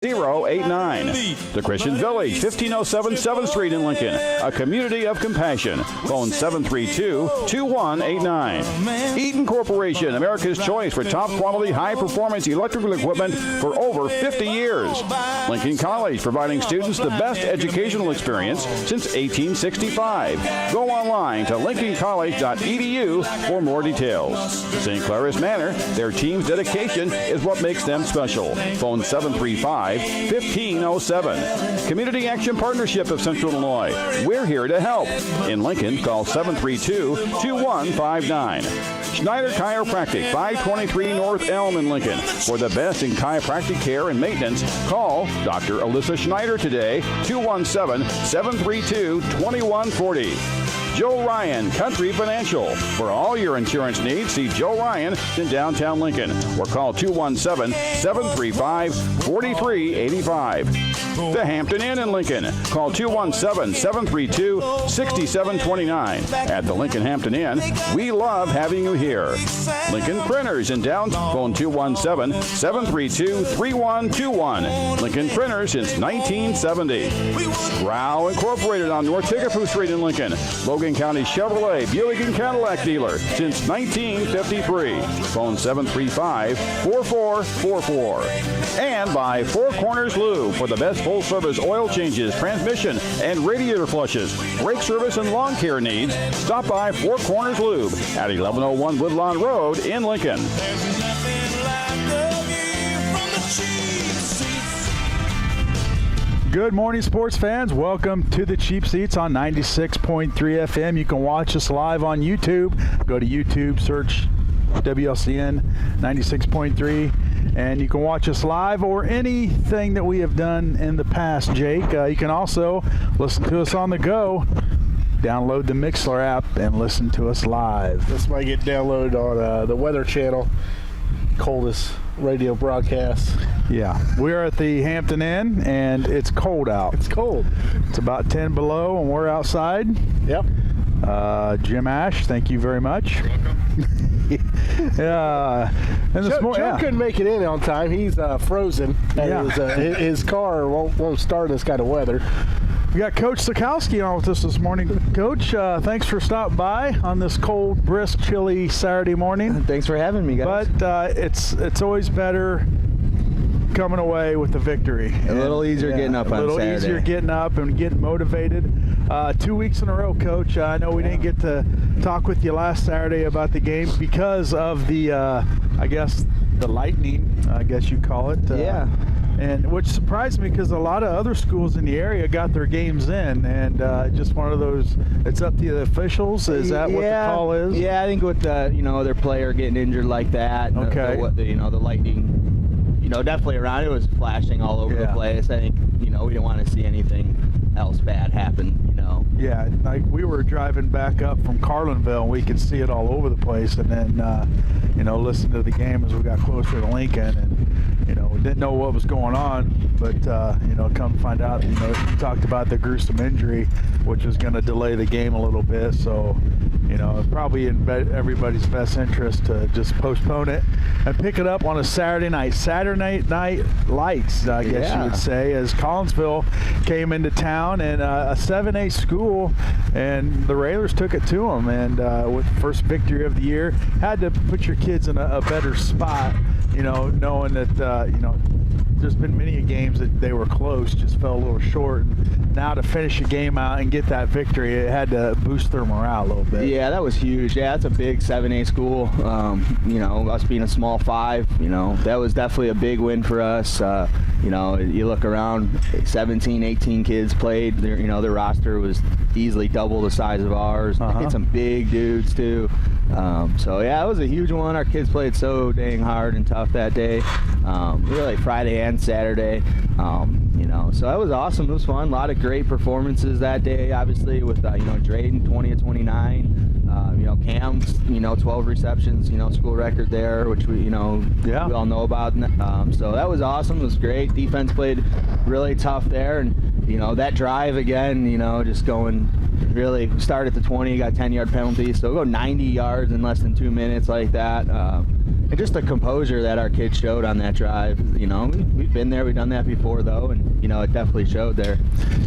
089. The Christian Village, 1507 7th Street in Lincoln, a community of compassion. Phone 732-2189. Eaton Corporation, America's choice for top quality, high performance electrical equipment for over 50 years. Lincoln College, providing students the best educational experience since 1865. Go online to lincolncollege.edu for more details. St. Claris Manor, their team's dedication is what makes them special. Phone 735-1507. Community Action Partnership of Central Illinois. We're here to help. In Lincoln, call 732-2159. Schneider Chiropractic, 523 North Elm in Lincoln. For the best in chiropractic care and maintenance, call Dr. Alyssa Schneider today, 217-732-2140. Joe Ryan, Country Financial. For all your insurance needs, see Joe Ryan in downtown Lincoln or call 217-735-4385. The Hampton Inn in Lincoln. Call 217-732-6729. At the Lincoln Hampton Inn, we love having you here. Lincoln Printers in downtown. Phone 217-732-3121. Lincoln Printers since 1970. Rao Incorporated on North Kickapoo Street in Lincoln. Logan County Chevrolet, Buick and Cadillac dealer since 1953. Phone 735-4444. And by Four Corners Lube for the best full-service oil changes, transmission, and radiator flushes, brake service, and lawn care needs. Stop by Four Corners Lube at 1101 Woodlawn Road in Lincoln. Good morning, sports fans. Welcome to the Cheap Seats on 96.3 FM. You can watch us live on YouTube. Go to YouTube, search WLCN 96.3, and you can watch us live or anything that we have done in the past, Jake. You can also listen to us on the go. Download the Mixler app and listen to us live. This might get downloaded on the Weather Channel. Coldest radio broadcast. Yeah, we're at the Hampton Inn, and it's cold out. It's cold. It's about 10 below, and we're outside. Yep. Jim Ash, thank you very much. You're welcome. And this Joe couldn't make it in on time. He's frozen. And his car won't start in this kind of weather. We got Coach Silkowski on with us this morning. Coach, thanks for stopping by on this cold, brisk, chilly Saturday morning. Thanks for having me, guys. But it's always better coming away with a victory. A little easier getting up on Saturday. A little easier getting up and getting motivated. 2 weeks in a row, Coach. I know we didn't get to talk with you last Saturday about the game because of the, the lightning, I guess you call it. Yeah. And which surprised me because a lot of other schools in the area got their games in, and just one of those. It's up to the officials. Is that what the call is? Yeah, I think with their player getting injured like that. Okay. The lightning, definitely around. It was flashing all over the place. I think we didn't want to see anything else bad happen. Yeah, like we were driving back up from Carlinville, and we could see it all over the place, and then listen to the game as we got closer to Lincoln, and we didn't know what was going on, but come find out, we talked about the gruesome injury, which was going to delay the game a little bit. So probably in everybody's best interest to just postpone it and pick it up on a Saturday night night lights, I guess you would say, as Collinsville came into town, and a 7A school, and the Railers took it to them, and with the first victory of the year, had to put your kids in a better spot, knowing that there's been many games that they were close, just fell a little short. And now to finish a game out and get that victory, it had to boost their morale a little bit. Yeah, that was huge. Yeah, that's a big 7A school. Us being a small 5, that was definitely a big win for us. You look around, 17, 18 kids played. Their roster was easily double the size of ours. Hit some big dudes too. It was a huge one. Our kids played so dang hard and tough that day. Really Friday and Saturday. So that was awesome. It was fun. A lot of great performances that day, obviously, with Drayden 20 of 29. Cam's 12 receptions, school record there, which we all know about. So that was awesome. It was great. Defense played really tough there, and that drive again, just going really start at the 20, got 10-yard penalty, so go 90 yards in less than 2 minutes like that. and just the composure that our kids showed on that drive. You know, we've been there, we've done that before though, and you know, it definitely showed there.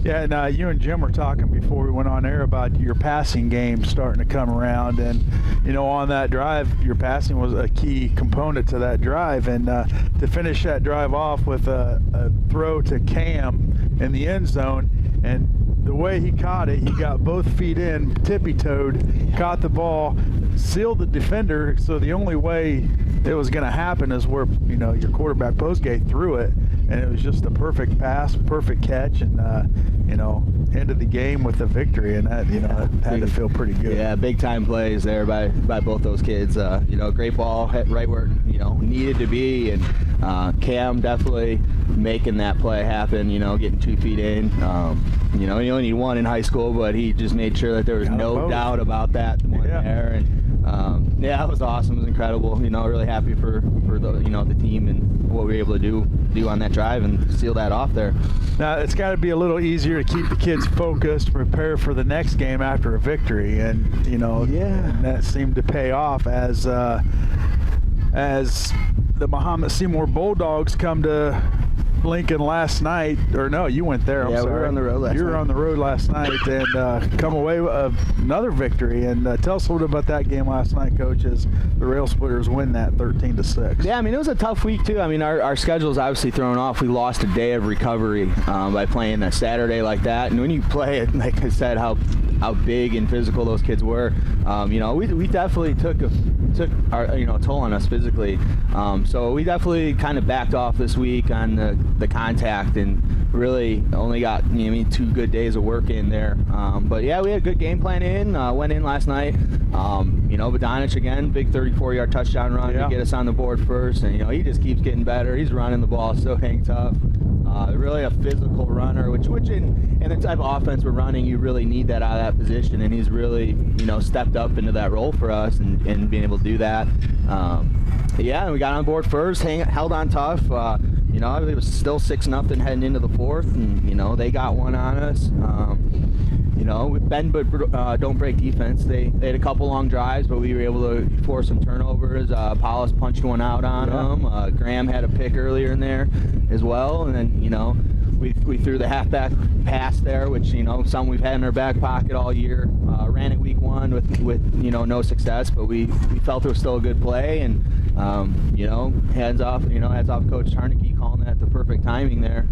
Yeah, and you and Jim were talking before we went on air about your passing game starting to come around, and you know, on that drive, your passing was a key component to that drive, and to finish that drive off with a throw to Cam in the end zone, and the way he caught it, he got both feet in, tippy-toed, caught the ball, sealed the defender, so the only way it was going to happen is where, you know, your quarterback Postgate threw it, and it was just a perfect pass, perfect catch, and you know, ended the game with a victory, and that, you know, it had to feel pretty good. Yeah, big time plays there by both those kids. You know, great ball, hit right where, you know, needed to be, and Cam definitely making that play happen, you know, getting 2 feet in. You know, you only need one in high school, but he just made sure that there was no doubt about that one there. And yeah, it was awesome. It was incredible. You know, really happy for the, you know, the team and what we were able to do on that drive and seal that off there. Now it's got to be a little easier to keep the kids focused, prepare for the next game after a victory, and you know, and that seemed to pay off as the Mahomet Seymour Bulldogs come to Lincoln last night, or no, you went there. I'm sorry. We were on the road last night. You were on the road last night and come away with another victory. And tell us a little bit about that game last night, Coach, as the Railsplitters win that 13-6. Yeah, I mean, it was a tough week, too. I mean, our schedule's obviously thrown off. We lost a day of recovery by playing a Saturday like that. And when you play it, like I said, how big and physical those kids were, you know, we definitely took our, you know, toll on us physically. So we definitely kind of backed off this week on the contact, and really only got, you know, I mean, 2 good days of work in there. But yeah, we had a good game plan in. Went in last night. You know, Badonich again, big 34-yard touchdown run to get us on the board first, and you know, he just keeps getting better. He's running the ball so dang tough. Really a physical runner, which in the type of offense we're running, you really need that out of that position, and he's really, you know, stepped up into that role for us and being able to do that. Yeah, and we got on board first, held on tough. You know, it was still 6-0 heading into the fourth, and you know, they got one on us. You know, bend but don't break defense. They had a couple long drives, but we were able to force some turnovers. Paulus punched one out on them. Graham had a pick earlier in there as well, and then, you know, we threw the halfback pass there, which, you know, something we've had in our back pocket all year. Ran it week 1 with you know, no success, but we felt it was still a good play, and you know, hands off Coach Tarnicki calling that the perfect timing there.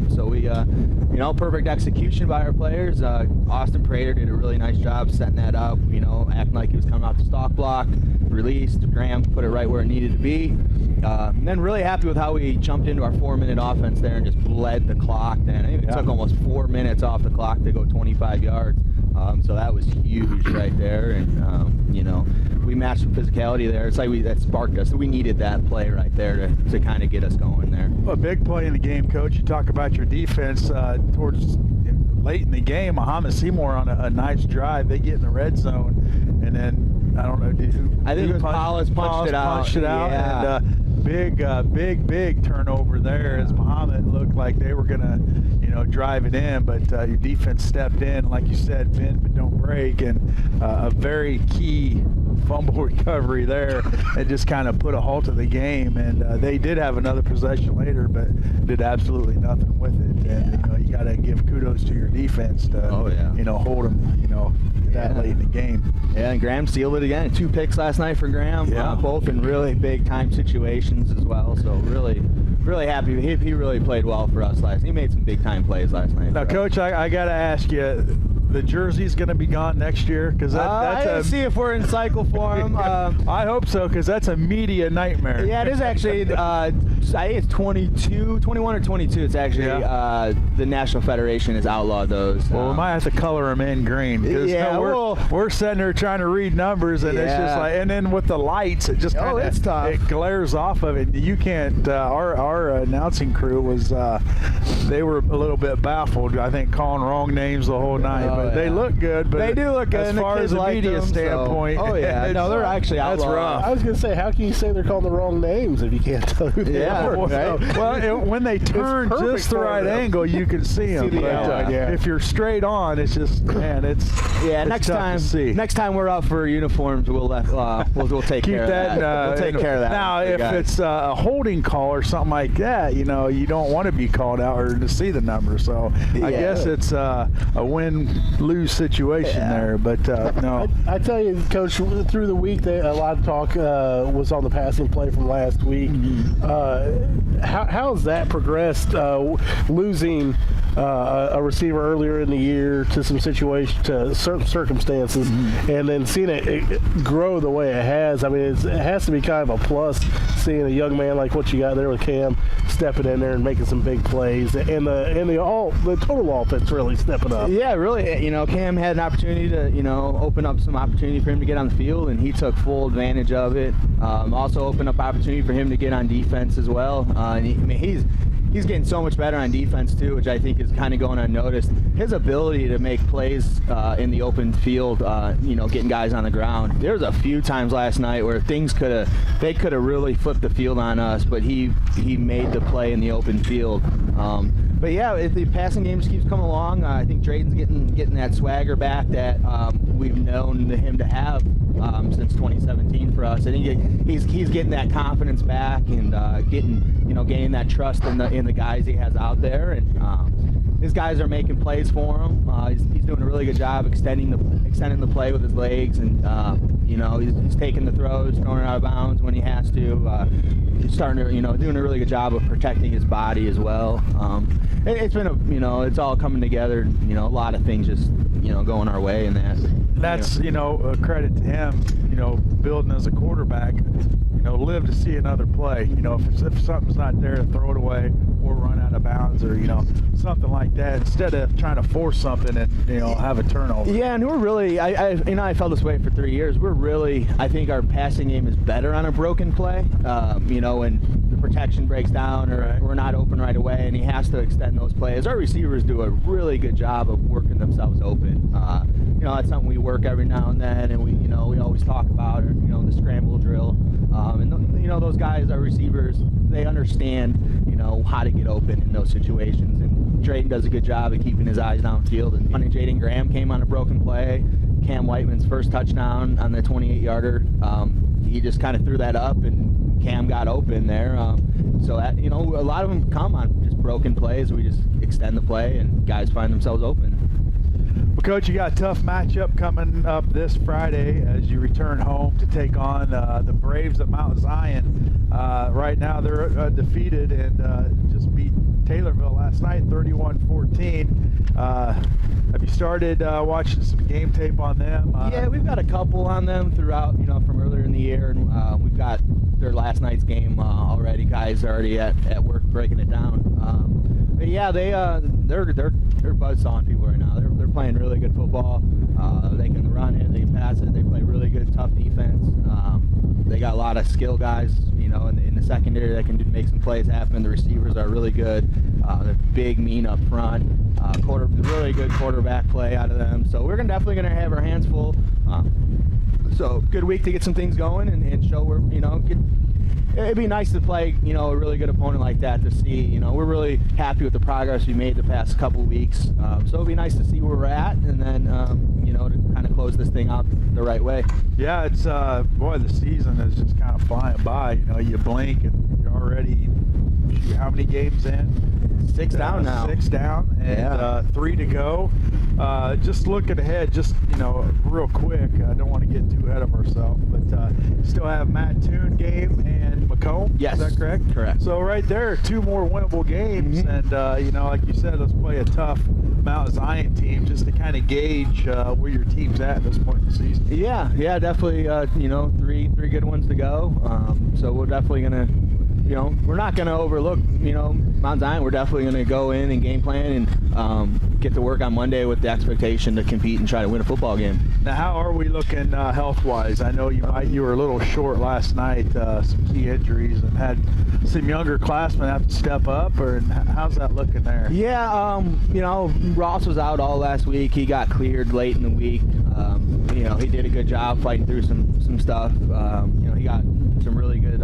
So we, you know, perfect execution by our players. Austin Prater did a really nice job setting that up, you know, acting like he was coming off the stock block, released, Graham put it right where it needed to be. And then really happy with how we jumped into our 4-minute offense there and just bled the clock. Then I think it took almost 4 minutes off the clock to go 25 yards. So that was huge right there, and you know, we matched the physicality there. It's like that sparked us. We needed that play right there to kind of get us going there. A big play in the game, Coach. You talk about your defense towards late in the game. Mahomet Seymour on a nice drive. They get in the red zone, and then I don't know who. I think it was Paulus punched it out. Yeah. And big turnover there as Mahomet looked like they were gonna, you know, drive it in, but your defense stepped in, like you said, bend but don't break, and a very key fumble recovery there. It just kind of put a halt to the game, and they did have another possession later, but did absolutely nothing with it. And you know, you got to give kudos to your defense to, you know, hold them, you know, that late in the game. Yeah, and Graham sealed it again. 2 picks last night for Graham, both in really big time situations as well. So really happy. He really played well for us last night. He made some big time plays last night. Now, Coach, I got to ask you, the jersey's going to be gone next year? Because I didn't see if we're in cycle for him. I hope so, because that's a media nightmare. Yeah, it is actually. I think it's 21 or 22. It's actually the National Federation has outlawed those. Well, we might have to color them in green. Yeah, we're sitting there trying to read numbers, and it's just like, and then with the lights, it just kind of it glares off of it. You can't. Our announcing crew was they were a little bit baffled. I think calling wrong names the whole night. But they look good. But they do look good. As far as a media standpoint, no, they're actually outlawed. That's rough. I was going to say, how can you say they're calling the wrong names if you can't tell who they are? Yeah, right? Well, when they turn just the right angle, you can see them. If you're straight on, it's just, man, it's next tough to see. Next time we're up for uniforms, we'll take care of that. We'll take care of that. Now, if it's a holding call or something like that, you don't want to be called out or to see the number. So I guess it's a win-lose situation there. But no, I tell you, Coach, through the week, a lot of talk was on the passing play from last week. How has that progressed? Losing a receiver earlier in the year to some situation, to certain circumstances, and then seeing it grow the way it has. I mean, it has to be kind of a plus seeing a young man like what you got there with Cam stepping in there and making some big plays, and the total offense really stepping up. Yeah, really. Cam had an opportunity to open up some opportunity for him to get on the field, and he took full advantage of it. Also opened up opportunity for him to get on defense as well. And he's getting so much better on defense too, which I think is kind of going unnoticed. His ability to make plays in the open field, getting guys on the ground. There was a few times last night where they could have really flipped the field on us, but he made the play in the open field. But yeah, if the passing game just keeps coming along, I think Drayton's getting that swagger back that we've known him to have since 2017 for us. I think he's getting that confidence back and gaining that trust in the guys he has out there, and his guys are making plays for him. He's doing a really good job extending the play with his legs, and he's taking the throws, throwing it out of bounds when he has to. He's starting to doing a really good job of protecting his body as well. It's been it's all coming together. A lot of things just going our way in that. That's a credit to him. Building as a quarterback. Live to see another play. If something's not there, to throw it away or run out of bounds or something like that, instead of trying to force something and have a turnover. Yeah, and we're really I felt this way for 3 years. I think our passing game is better on a broken play. When the protection breaks down or we're not open right away, and he has to extend those plays. Our receivers do a really good job of working themselves open. That's something we work every now and then, and we always talk about the scramble drill. And those guys, our receivers, they understand how to get open in those situations, and Drayton does a good job of keeping his eyes downfield. And Jaden Graham came on a broken play. Cam Heitmann's first touchdown on the 28-yarder, he just kind of threw that up, and Cam got open there. So that, a lot of them come on just broken plays. We just extend the play, and guys find themselves open. Well, Coach, you got a tough matchup coming up this Friday as you return home to take on the Braves at Mount Zion. Right now they're defeated and just beat Taylorville last night, 31-14. Have you started watching some game tape on them? Yeah, we've got a couple on them throughout, from earlier in the year, and we've got their last night's game already. Guys are already at work breaking it down. But yeah, they're buzzsawing people right now. They're playing really good football. They can run it, they can pass it. They play really good, tough defense. They got a lot of skill guys, in the secondary that can make some plays happen. The receivers are really good. They're big, mean up front. Really good quarterback play out of them. So we're definitely going to have our hands full. So good week to get some things going and show we're, it'd be nice to play, a really good opponent like that to see, we're really happy with the progress we made the past couple weeks. So it'd be nice to see where we're at and then, to kind of close this thing out the right way. Yeah, it's, the season is just kind of flying by. You blink and you're already, how many games in? 6 down now. 6 down and 3 to go. Just looking ahead, real quick, I don't want to get too ahead of ourselves, but still have Mattoon game and Macomb. Yes. Is that correct? Correct. So right there, 2 more winnable games, and like you said, let's play a tough Mount Zion team just to kind of gauge where your team's at this point in the season. Yeah, definitely. Three good ones to go. So we're definitely gonna. We're not going to overlook, Mount Zion. We're definitely going to go in and game plan and get to work on Monday with the expectation to compete and try to win a football game. Now, how are we looking health-wise? I know you were a little short last night, some key injuries, and had some younger classmen have to step up. Or how's that looking there? Yeah, Ross was out all last week. He got cleared late in the week. He did a good job fighting through some stuff. He got some really good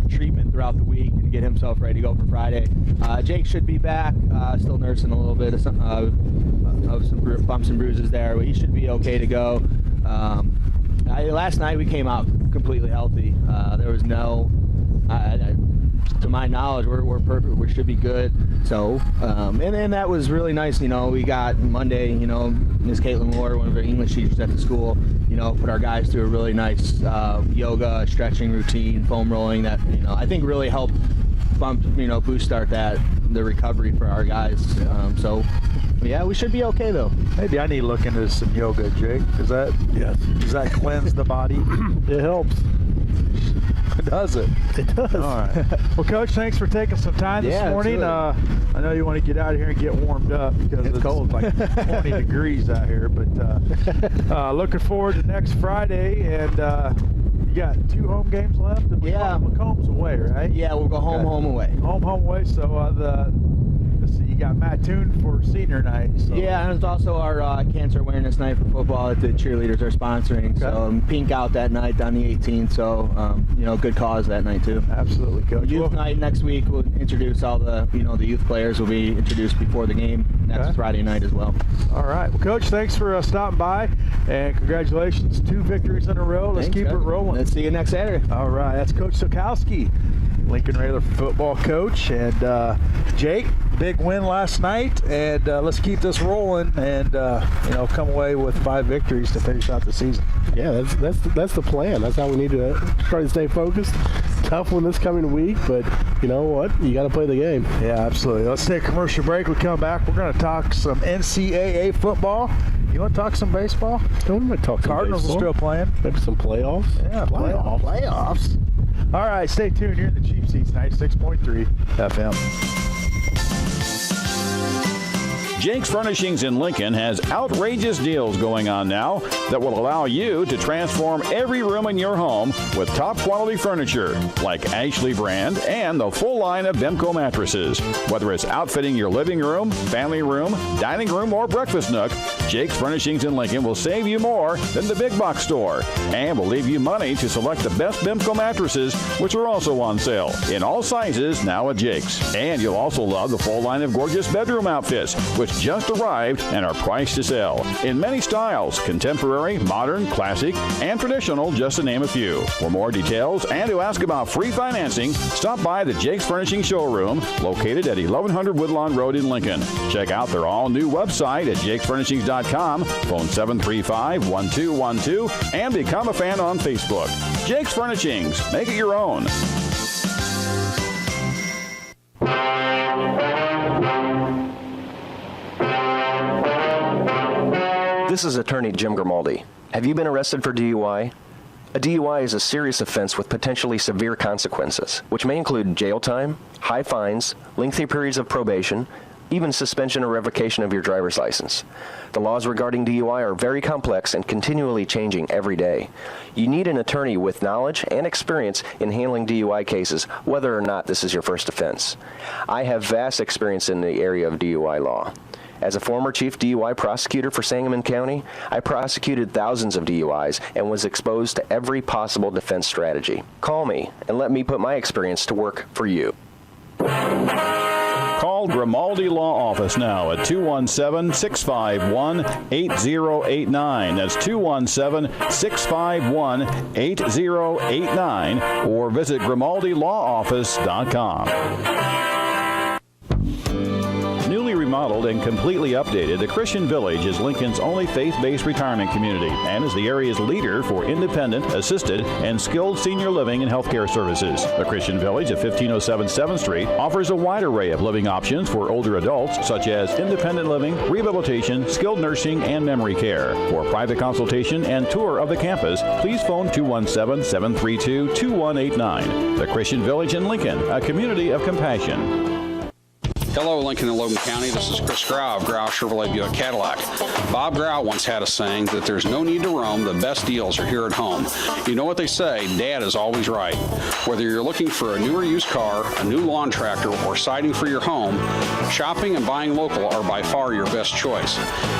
treatment throughout the week and get himself ready to go for Friday. Jake should be back, still nursing a little bit of some bumps and bruises there, but he should be okay to go. Last night we came out completely healthy. There was no, to my knowledge, we're perfect. We should be good. So, and that was really nice. We got Monday, Ms. Caitlin Moore, one of our English teachers at the school, put our guys through a really nice yoga, stretching routine, foam rolling that, I think really helped boost start the recovery for our guys. So, yeah, we should be okay though. Maybe I need to look into some yoga, Jake. Does that cleanse the body? It helps. Does it? It does. All right. Well, Coach, thanks for taking some time this morning. I know you want to get out of here and get warmed up because it's cold, like 20 degrees out here. But looking forward to next Friday, and you got 2 home games left. And Macomb's away, right? Yeah, we'll go home away. Home away. So let's see, you got Mattoon for senior night. So. Yeah, and it's also our cancer awareness night for football that the cheerleaders are sponsoring. Okay. So pink out that night on the 18th. So good cause that night too. Absolutely, Coach. Youth night next week. We'll introduce all the the youth players will be introduced before the game next Friday night as well. All right. Well, Coach, thanks for stopping by, and congratulations, 2 victories in a row. Let's keep it rolling. Let's see you next Saturday. All right. That's Coach Silkowski, Lincoln Raider football coach, and Jake. Big win last night, and let's keep this rolling and come away with 5 victories to finish out the season. Yeah, that's the plan. That's how we need to try to stay focused. Tough one this coming week, but you know what? You got to play the game. Yeah, absolutely. Let's take a commercial break. We come back. We're going to talk some NCAA football. You want to talk some baseball? Don't want to talk some Cardinals baseball. are still playing. Maybe some playoffs. Yeah, playoffs. All right, stay tuned. You're in the Cheap Seats, 96.3 FM. Jake's Furnishings in Lincoln has outrageous deals going on now that will allow you to transform every room in your home with top quality furniture like Ashley brand and the full line of Bemco mattresses. Whether it's outfitting your living room, family room, dining room, or breakfast nook, Jake's Furnishings in Lincoln will save you more than the big box store and will leave you money to select the best Bemco mattresses, which are also on sale in all sizes now at Jake's. And you'll also love the full line of gorgeous bedroom outfits, which just arrived and are priced to sell in many styles: contemporary, modern, classic, and traditional, just to name a few. For more details and to ask about free financing, stop by the Jake's Furnishing Showroom located at 1100 Woodlawn Road in Lincoln. Check out their all-new website at jakesfurnishings.com, phone 735-1212, and become a fan on Facebook. Jake's Furnishings. Make it your own. This is attorney Jim Grimaldi. Have you been arrested for DUI? A DUI is a serious offense with potentially severe consequences, which may include jail time, high fines, lengthy periods of probation, even suspension or revocation of your driver's license. The laws regarding DUI are very complex and continually changing every day. You need an attorney with knowledge and experience in handling DUI cases, whether or not this is your first offense. I have vast experience in the area of DUI law. As a former chief DUI prosecutor for Sangamon County, I prosecuted thousands of DUIs and was exposed to every possible defense strategy. Call me and let me put my experience to work for you. Call Grimaldi Law Office now at 217-651-8089. That's 217-651-8089, or visit GrimaldiLawOffice.com. Newly remodeled and completely updated, the Christian Village is Lincoln's only faith-based retirement community and is the area's leader for independent, assisted, and skilled senior living and healthcare services. The Christian Village at 1507 7th Street offers a wide array of living options for older adults, such as independent living, rehabilitation, skilled nursing, and memory care. For a private consultation and tour of the campus, please phone 217-732-2189. The Christian Village in Lincoln, a community of compassion. Hello, Lincoln and Logan County. This is Chris Grau of Grau Chevrolet Buick Cadillac. Bob Grau once had a saying that there's no need to roam. The best deals are here at home. You know what they say, Dad is always right. Whether you're looking for a new or used car, a new lawn tractor, or siding for your home, shopping and buying local are by far your best choice.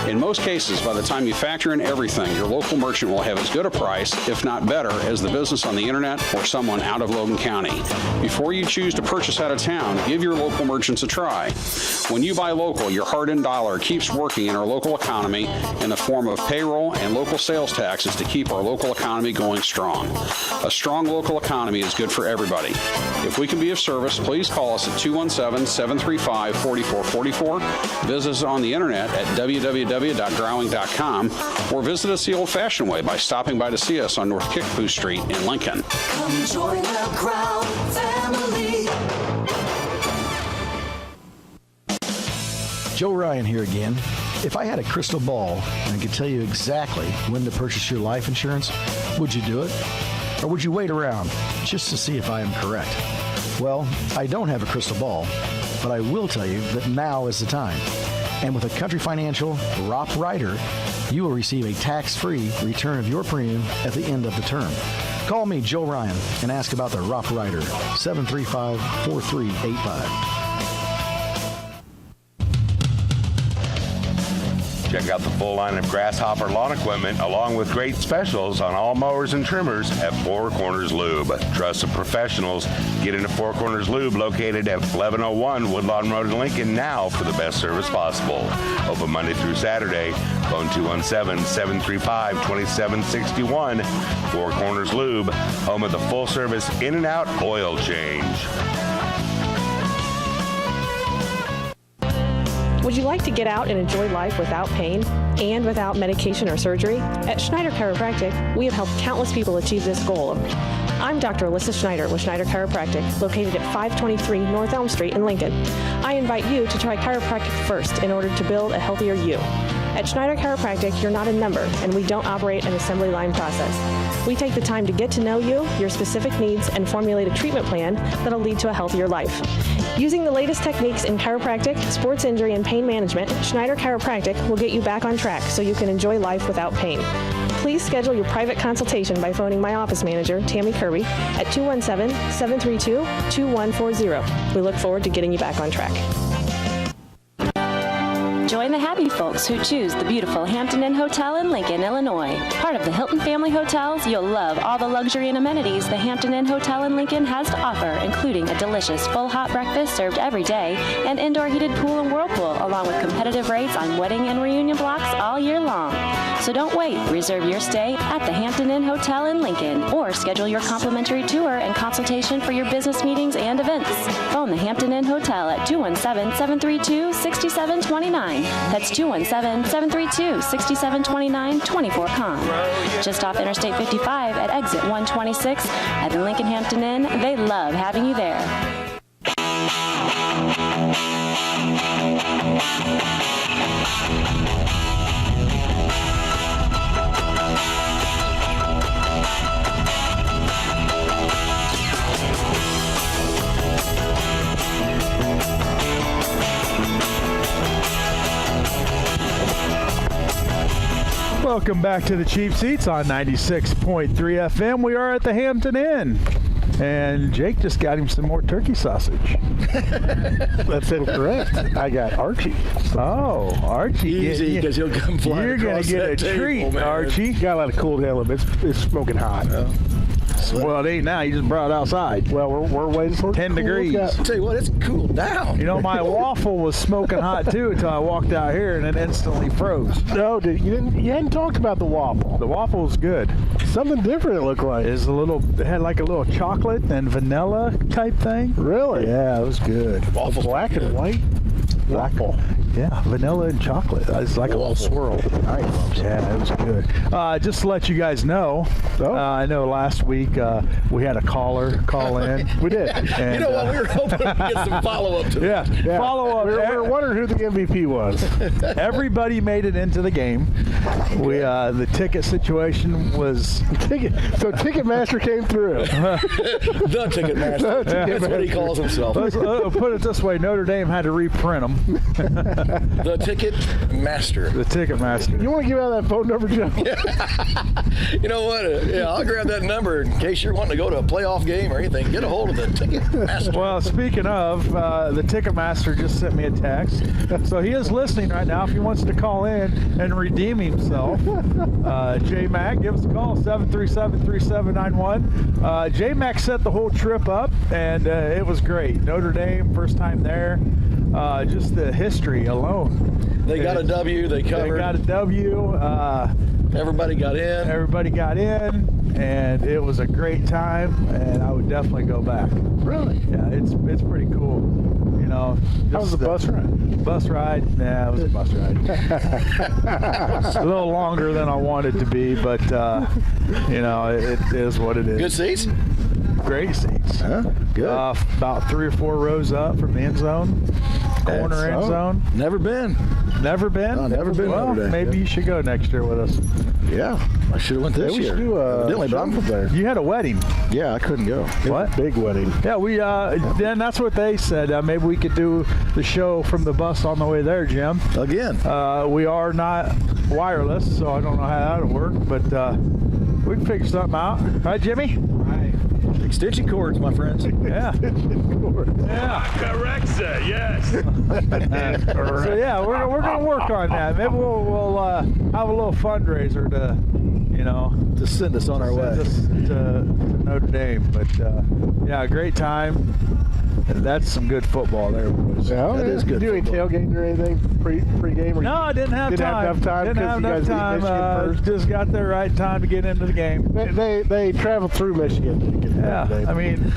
In most cases, by the time you factor in everything, your local merchant will have as good a price, if not better, as the business on the internet or someone out of Logan County. Before you choose to purchase out of town, give your local merchants a try. When you buy local, your hard-earned dollar keeps working in our local economy in the form of payroll and local sales taxes to keep our local economy going strong. A strong local economy is good for everybody. If we can be of service, please call us at 217-735-4444, visit us on the internet at www.growing.com, or visit us the old-fashioned way by stopping by to see us on North Kickapoo Street in Lincoln. Come join the Grau family. Joe Ryan here again. If I had a crystal ball and could tell you exactly when to purchase your life insurance, would you do it? Or would you wait around just to see if I am correct? Well, I don't have a crystal ball, but I will tell you that now is the time. And with a Country Financial ROP Rider, you will receive a tax-free return of your premium at the end of the term. Call me, Joe Ryan, and ask about the ROP Rider, 735-4385. Check out the full line of Grasshopper lawn equipment along with great specials on all mowers and trimmers at Four Corners Lube. Trusted professionals. Get into Four Corners Lube located at 1101 Woodlawn Road in Lincoln now for the best service possible. Open Monday through Saturday. Phone 217-735-2761. Four Corners Lube, home of the full service in and out oil change. Would you like to get out and enjoy life without pain and without medication or surgery? At Schneider Chiropractic, we have helped countless people achieve this goal. I'm Dr. Alyssa Schneider with Schneider Chiropractic, located at 523 North Elm Street in Lincoln. I invite you to try chiropractic first in order to build a healthier you. At Schneider Chiropractic, you're not a number, and we don't operate an assembly line process. We take the time to get to know you, your specific needs, and formulate a treatment plan that'll lead to a healthier life. Using the latest techniques in chiropractic, sports injury, and pain management, Schneider Chiropractic will get you back on track so you can enjoy life without pain. Please schedule your private consultation by phoning my office manager, Tammy Kirby, at 217-732-2140. We look forward to getting you back on track. Join the happy folks who choose the beautiful Hampton Inn Hotel in Lincoln, Illinois. Part of the Hilton family hotels, you'll love all the luxury and amenities the Hampton Inn Hotel in Lincoln has to offer, including a delicious full hot breakfast served every day, an indoor heated pool and whirlpool, along with competitive rates on wedding and reunion blocks all year long. So don't wait. Reserve your stay at the Hampton Inn Hotel in Lincoln, or schedule your complimentary tour and consultation for your business meetings and events. Phone the Hampton Inn Hotel at 217-732-6729. That's 217-732-6729, 24 con. Just off Interstate 55 at exit 126 at the Lincoln Hampton Inn. They love having you there. Welcome back to the Cheap Seats on 96.3 FM. We are at the Hampton Inn. And Jake just got him some more turkey sausage. That's incorrect. I got Archie. Oh, Archie. Easy, because he'll come flying You're going to get a treat, man. Archie. Got a lot of cool down, but it's smoking hot. Well, it ain't now. You just brought it outside. Well, we're waiting for 10 degrees. I'll tell you what, it's cooled down. You know, my waffle was smoking hot, too, until I walked out here and it instantly froze. No, dude, you hadn't talked about the waffle. The waffle was good. Something different it looked like. It had like a little chocolate and vanilla type thing. Really? Yeah, it was good. Waffle black and white? waffle. Yeah, vanilla and chocolate. It's like a little swirl. Nice. Yeah, it was good. Just to let you guys know, I know last week we had a caller call in. We did. And, you know what? We were hoping to get some follow-up to it. Yeah, follow up. We were wondering who the MVP was. Everybody made it into the game. We the ticket situation was so Ticketmaster came through. The Ticketmaster. That's what he calls himself. Let's put it this way: Notre Dame had to reprint them. The Ticketmaster. The Ticketmaster. You want to give out that phone number, Joe? You know what? I'll grab that number in case you're wanting to go to a playoff game or anything. Get a hold of the Ticketmaster. Well, speaking of, the Ticketmaster just sent me a text. So he is listening right now. If he wants to call in and redeem himself, J-Mac, give us a call, 737-3791. J-Mac set the whole trip up, and it was great. Notre Dame, first time there. Just the history alone. They got a W. They covered. They got a W. Everybody got in. Everybody got in, and it was a great time, and I would definitely go back. Really? Yeah, it's pretty cool. You know. How was the bus ride? Bus ride? Nah, it was a bus ride. A little longer than I wanted to be, but you know, it is what it is. Good seats? Great seats. Huh? Good. About 3 or 4 rows up from the end zone. Corner end zone. Never been. Never been? No, never been. Well, maybe you should go next year with us. Yeah, I should have went this year. Evidently, but I'm from there. You had a wedding. Yeah, I couldn't go. What? Big wedding. Yeah, we. Then that's what they said. Maybe we could do the show from the bus on the way there, Jim. Again. We are not wireless, so I don't know how that'll work, but we can figure something out. Right, Jimmy? Right. Extension cords, my friends. Yeah. Yeah. Correct, sir. Yes. So yeah, we're gonna work on that. Maybe we'll have a little fundraiser to, you know, to send us on our way to Notre Dame. But yeah, great time. That's some good football there, boys. Yeah, that is good. Did you do any tailgating or anything pre-game? No, I didn't have time. Didn't have enough time. Just got there right time to get into the game. They traveled through Michigan to get yeah, I mean,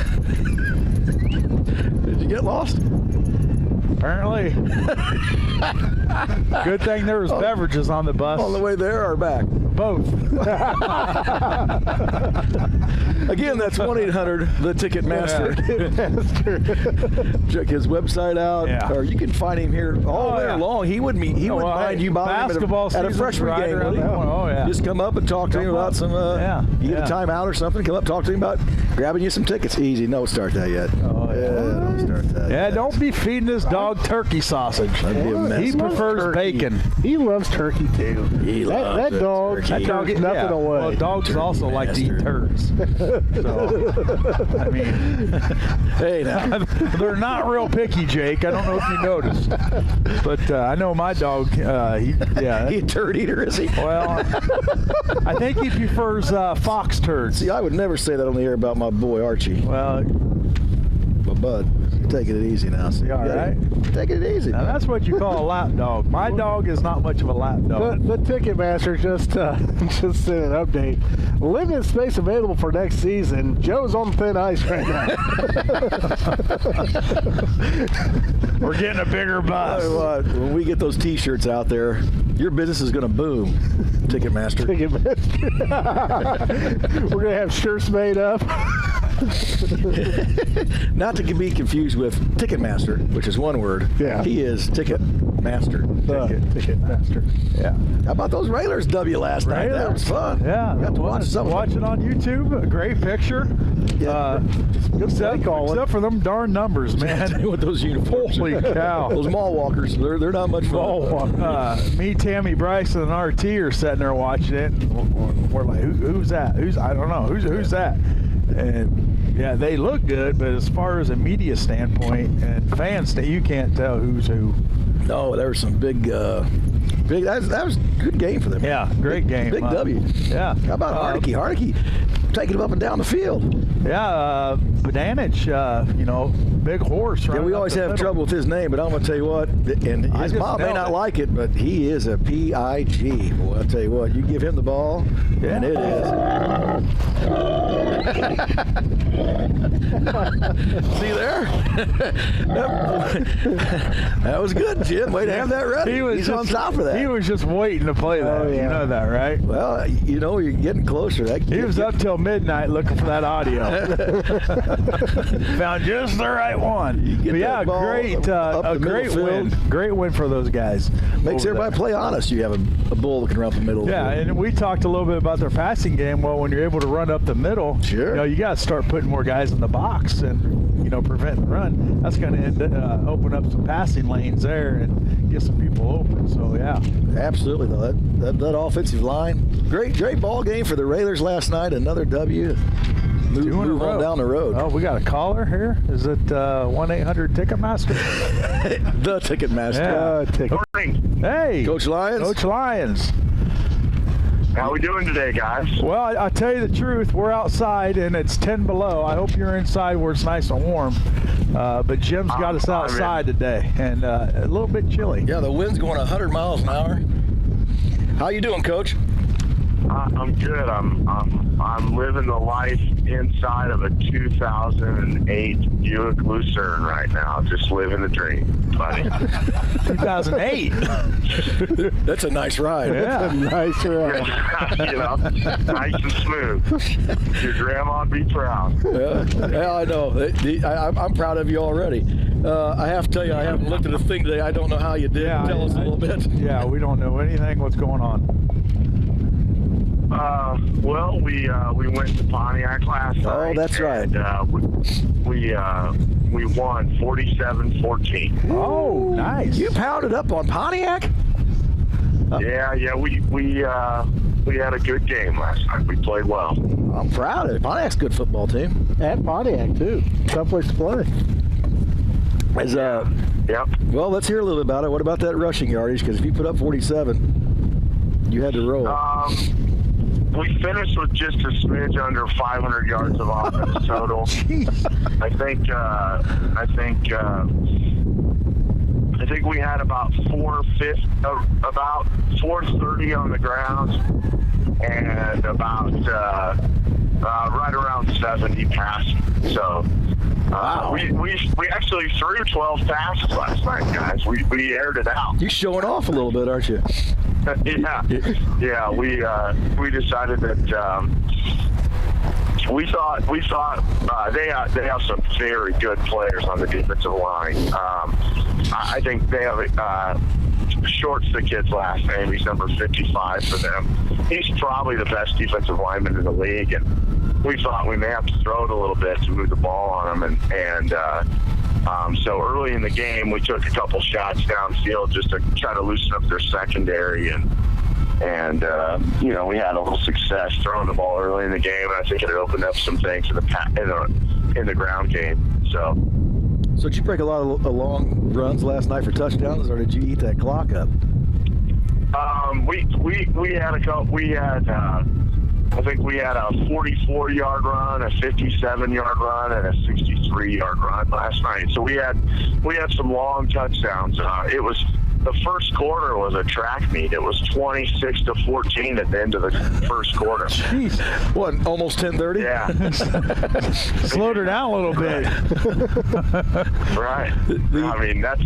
did you get lost? Apparently. Good thing there was beverages on the bus. On the way there or back? Both. Again, that's 1-800-THE-TICKETMASTER. Check his website out, or you can find him here all day long. He wouldn't mind you bothering him at a freshman game. Oh yeah. Just come up and talk to him about some. You get a timeout or something. Come up, talk to him about grabbing you some tickets. Easy. Don't start that yet. Oh yeah. Don't start that. Yeah. Don't be feeding this dog turkey sausage. That'd be a mess. He prefers bacon. He loves turkey too. He loves that dog. turkey. That dog gets nothing away. Well, dogs also like to eat turds. So, I mean, hey, now they're not real picky, Jake. I don't know if you noticed, but I know my dog. He a turd eater, is he? Well, I think he prefers fox turds. See, I would never say that on the air about my boy Archie. Well, but Bud, taking it easy now. So all right. Taking it easy. Now that's what you call a lap dog. My dog is not much of a lap dog. The Ticketmaster just sent an update. Limited space available for next season. Joe's on thin ice right now. We're getting a bigger bus. When we get those T-shirts out there, your business is going to boom. Ticketmaster. We're going to have shirts made up. Not to be confused with Ticketmaster, which is one word. Yeah. He is Ticketmaster. Ticketmaster. Yeah. How about those Railers W last night? That was fun. Yeah. Got to watch some. Watch it on YouTube. A great picture. Yeah. Except for them darn numbers, man. With those uniforms. Holy cow. Those mall walkers, they're not much fun. Me, Tammy, Bryson, and RT are sitting there watching it. And we're like, who's that? I don't know. Who's that? And yeah, they look good, but as far as a media standpoint and fans, you can't tell who's who. No, there were some big. That was a good game for them. Yeah, great game. Big W. Yeah. How about Harnicky? Harnicky taking him up and down the field. Yeah, Badanich, big horse. Yeah, we always have trouble with his name, but I'm going to tell you what, and his mom may not like it, but he is a PIG. Boy, I'll tell you what, you give him the ball, and it is. See there? That was good, Jim. Way to have that ready. He's on top of that. He was just waiting to play that. You know that, right? Well, you're getting closer. He was up till midnight looking for that audio. Found just the right one. But yeah, great win. Great win for those guys. Makes everybody play honest. You have a bull that can run up the middle. Yeah, and we talked a little bit about their passing game. Well, when you're able to run up the middle, sure. You got to start putting more guys in the box and prevent the run. That's going to open up some passing lanes there and get some people open. So yeah, absolutely. Though that offensive line, great ball game for the Railers last night. Another W. Move on down the road. Oh, we got a caller here. Is it 1-800-Ticketmaster? The Ticketmaster. Ticket. Morning. Hey, Coach Lyons. Coach Lyons. How we doing today, guys? Well, I tell you the truth, we're outside and it's 10 below. I hope you're inside where it's nice and warm. But Jim's got us outside today and a little bit chilly. Yeah, the wind's going 100 miles an hour. How you doing, Coach? I'm good. I'm living the life inside of a 2008 Buick Lucerne right now. Just living the dream, buddy. 2008. That's a nice ride. Yeah, that's a nice ride. Nice and smooth. Your grandma'd be proud. Yeah, I know. I'm proud of you already. I have to tell you, I haven't looked at the thing today. I don't know how you did. Tell us a little bit. Yeah, we don't know anything what's going on. Well, we went to Pontiac last night. Oh, that's right. We won 47-14. Oh, nice. You pounded up on Pontiac? Yeah. We had a good game last night. We played well. I'm proud of it. Pontiac's a good football team. At Pontiac too. Tough place to play. Yep. Well, let's hear a little bit about it. What about that rushing yardage? Because if you put up 47, you had to roll. We finished with just a smidge under 500 yards of offense total. I think we had about 430 on the ground and about right around 70 passing. So we actually threw 12 passes last night, guys. We aired it out. You're showing off a little bit, aren't you? Yeah. We decided that we thought they have some very good players on the defensive line. I think they have Short's the kid's last name. He's number 55 for them. He's probably the best defensive lineman in the league, and we thought we may have to throw it a little bit to move the ball on him, and so early in the game, we took a couple shots downfield just to try to loosen up their secondary, and we had a little success throwing the ball early in the game, and I think it opened up some things in the ground game. So did you break a lot of long runs last night for touchdowns, or did you eat that clock up? We had a couple. I think we had a 44-yard run, a 57-yard run, and a 63-yard run last night. So we had some long touchdowns. It was the first quarter was a track meet. It was 26-14 at the end of the first quarter. Jeez. What, almost 10:30? Yeah. Slowed her down a little bit. Right. I mean, that's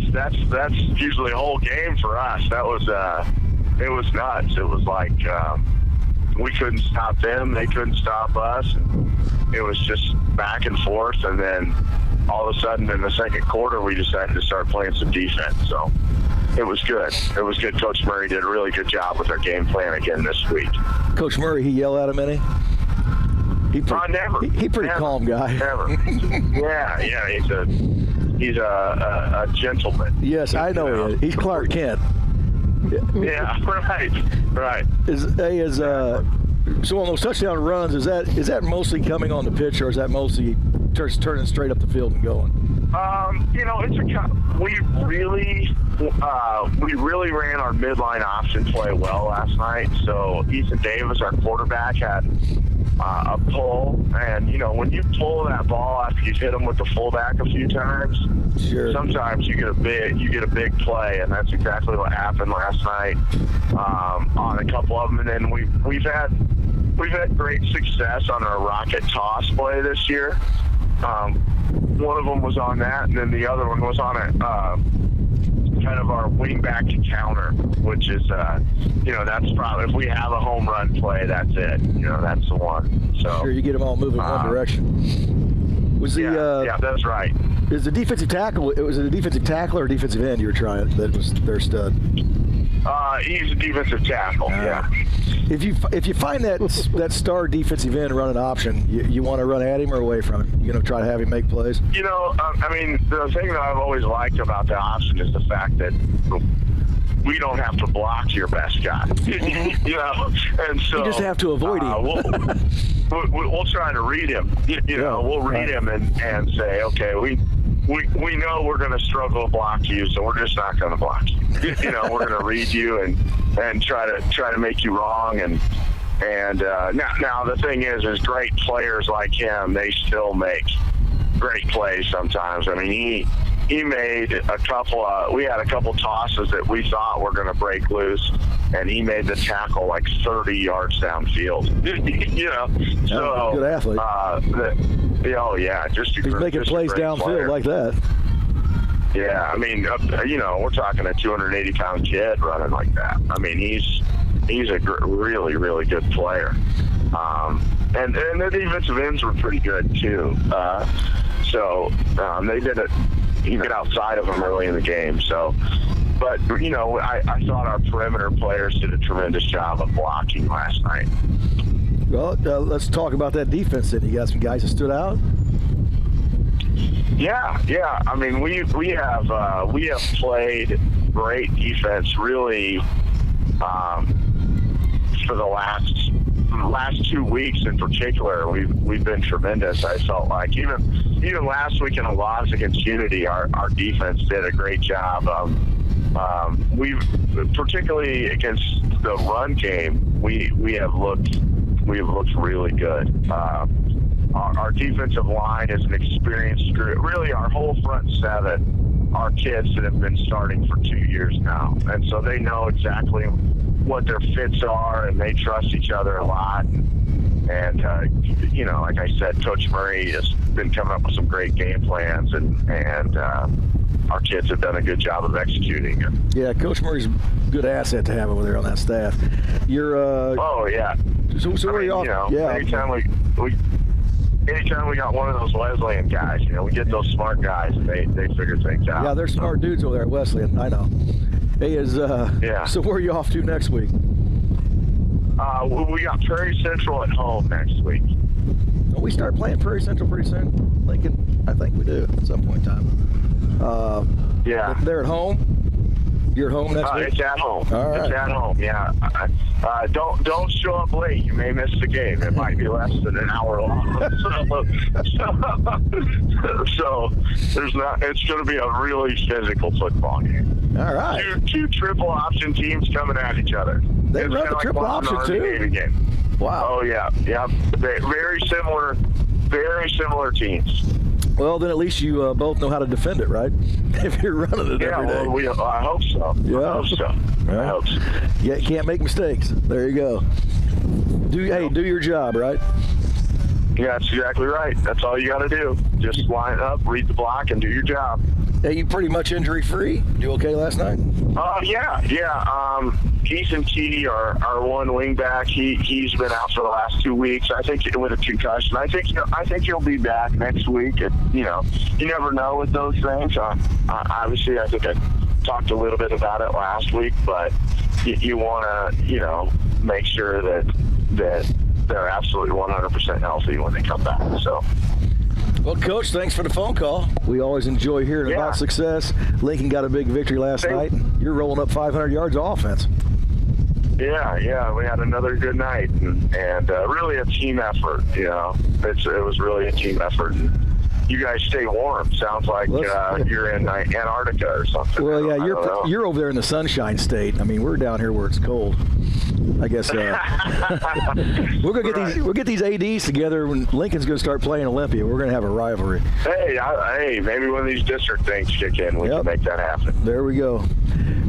usually a whole game for us. That was it was nuts. It was like we couldn't stop them, they couldn't stop us, and it was just back and forth. And then all of a sudden in the second quarter, we decided to start playing some defense. So it was good. It was good. Coach Murray did a really good job with our game plan again this week. Coach Murray, he yelled at him, any? Never. He pretty calm guy. Never. Yeah. He's a gentleman. Yes, I know he is. He's Clark Kent. Yeah, right. So on those touchdown runs, is that mostly coming on the pitch, or is that mostly turning straight up the field and going? We really ran our midline option play well last night. So Ethan Davis, our quarterback, had a pull, and when you pull that ball after you've hit them with the fullback a few times, sometimes you get a big play, and that's exactly what happened last night on a couple of them. And then we've had great success on our rocket toss play this year. One of them was on that, and then the other one was on kind of our wing back to counter, which is, that's probably, if we have a home run play, that's it. That's the one. So sure, you get them all moving one direction. Was yeah, that's right. Is the defensive tackle? Was it a defensive tackle or defensive end you were trying? That was their stud. He's a defensive tackle. Yeah. If you find that star defensive end running option, you want to run at him or away from him? You try to have him make plays. The thing that I've always liked about the option is the fact that we don't have to block your best guy. And so you just have to avoid him. We'll try to read him. We'll read him and say, okay, we know we're going to struggle to block you, so we're just not going to block you. We're going to read you and try to make you wrong. And now the thing is great players like him, they still make great plays sometimes. He made we had a couple tosses that we thought were going to break loose, and he made the tackle like 30 yards downfield. So good athlete. He's making plays downfield player. Like that. Yeah, we're talking a 280-pound kid running like that. He's a really, really good player. And the defensive ends were pretty good too. They did it. You get outside of them early in the game. So, but I thought our perimeter players did a tremendous job of blocking last night. Well, let's talk about that defense. Then you got some guys that stood out. Yeah. We have played great defense really for the last 2 weeks in particular. We've been tremendous. I felt like even last week in a loss against Unity, our defense did a great job. We've particularly against the run game, we have looked really good. Our defensive line is an experienced group. Really, our whole front seven are kids that have been starting for 2 years now, and so they know exactly what their fits are, and they trust each other a lot. And like I said, Coach Murray has been coming up with some great game plans, and our kids have done a good job of executing it. Yeah, Coach Murray's a good asset to have over there on that staff. You're oh yeah. So where are you off? Anytime we got one of those Wesleyan guys, we get those smart guys, and they figure things out. Yeah, they're smart dudes over there at Wesleyan. I know. Hey, so where are you off to next week? We got Prairie Central at home next week. Well, we start playing Prairie Central pretty soon. Lincoln, I think we do at some point in time. Yeah. They're at home. You're home next week? It's at home. All right. It's at home, yeah. Don't show up late. You may miss the game. It might be less than an hour long. So it's going to be a really physical football game. All right. Two triple option teams coming at each other. They run the triple option too? Game. Wow. Oh, yeah. Very similar teams. Well, then at least you both know how to defend it, right? If you're running it every day. I hope so. Yeah. I hope so. Right. I hope so. Yeah, you can't make mistakes. There you go. Do your job, right? Yeah, that's exactly right. That's all you got to do. Just line up, read the block, and do your job. Hey, you pretty much injury-free? You okay last night? Yeah. Ethan Key, our one wingback, he's been out for the last 2 weeks. I think with a concussion. I think he'll be back next week. And, you never know with those things. Obviously, I think I talked a little bit about it last week, but you want to, make sure that they're absolutely 100% healthy when they come back. So. Well, Coach, thanks for the phone call. We always enjoy hearing about success. Lincoln got a big victory last night. You're rolling up 500 yards of offense. Yeah, we had another good night, and really a team effort. It was really a team effort. And you guys stay warm. Sounds like you're in Antarctica or something. Well, yeah, you're over there in the Sunshine State. I mean, we're down here where it's cold. I guess we'll get these ADs together when Lincoln's going to start playing Olympia. We're going to have a rivalry. Hey, maybe one of these district things kick in. We can make that happen. There we go.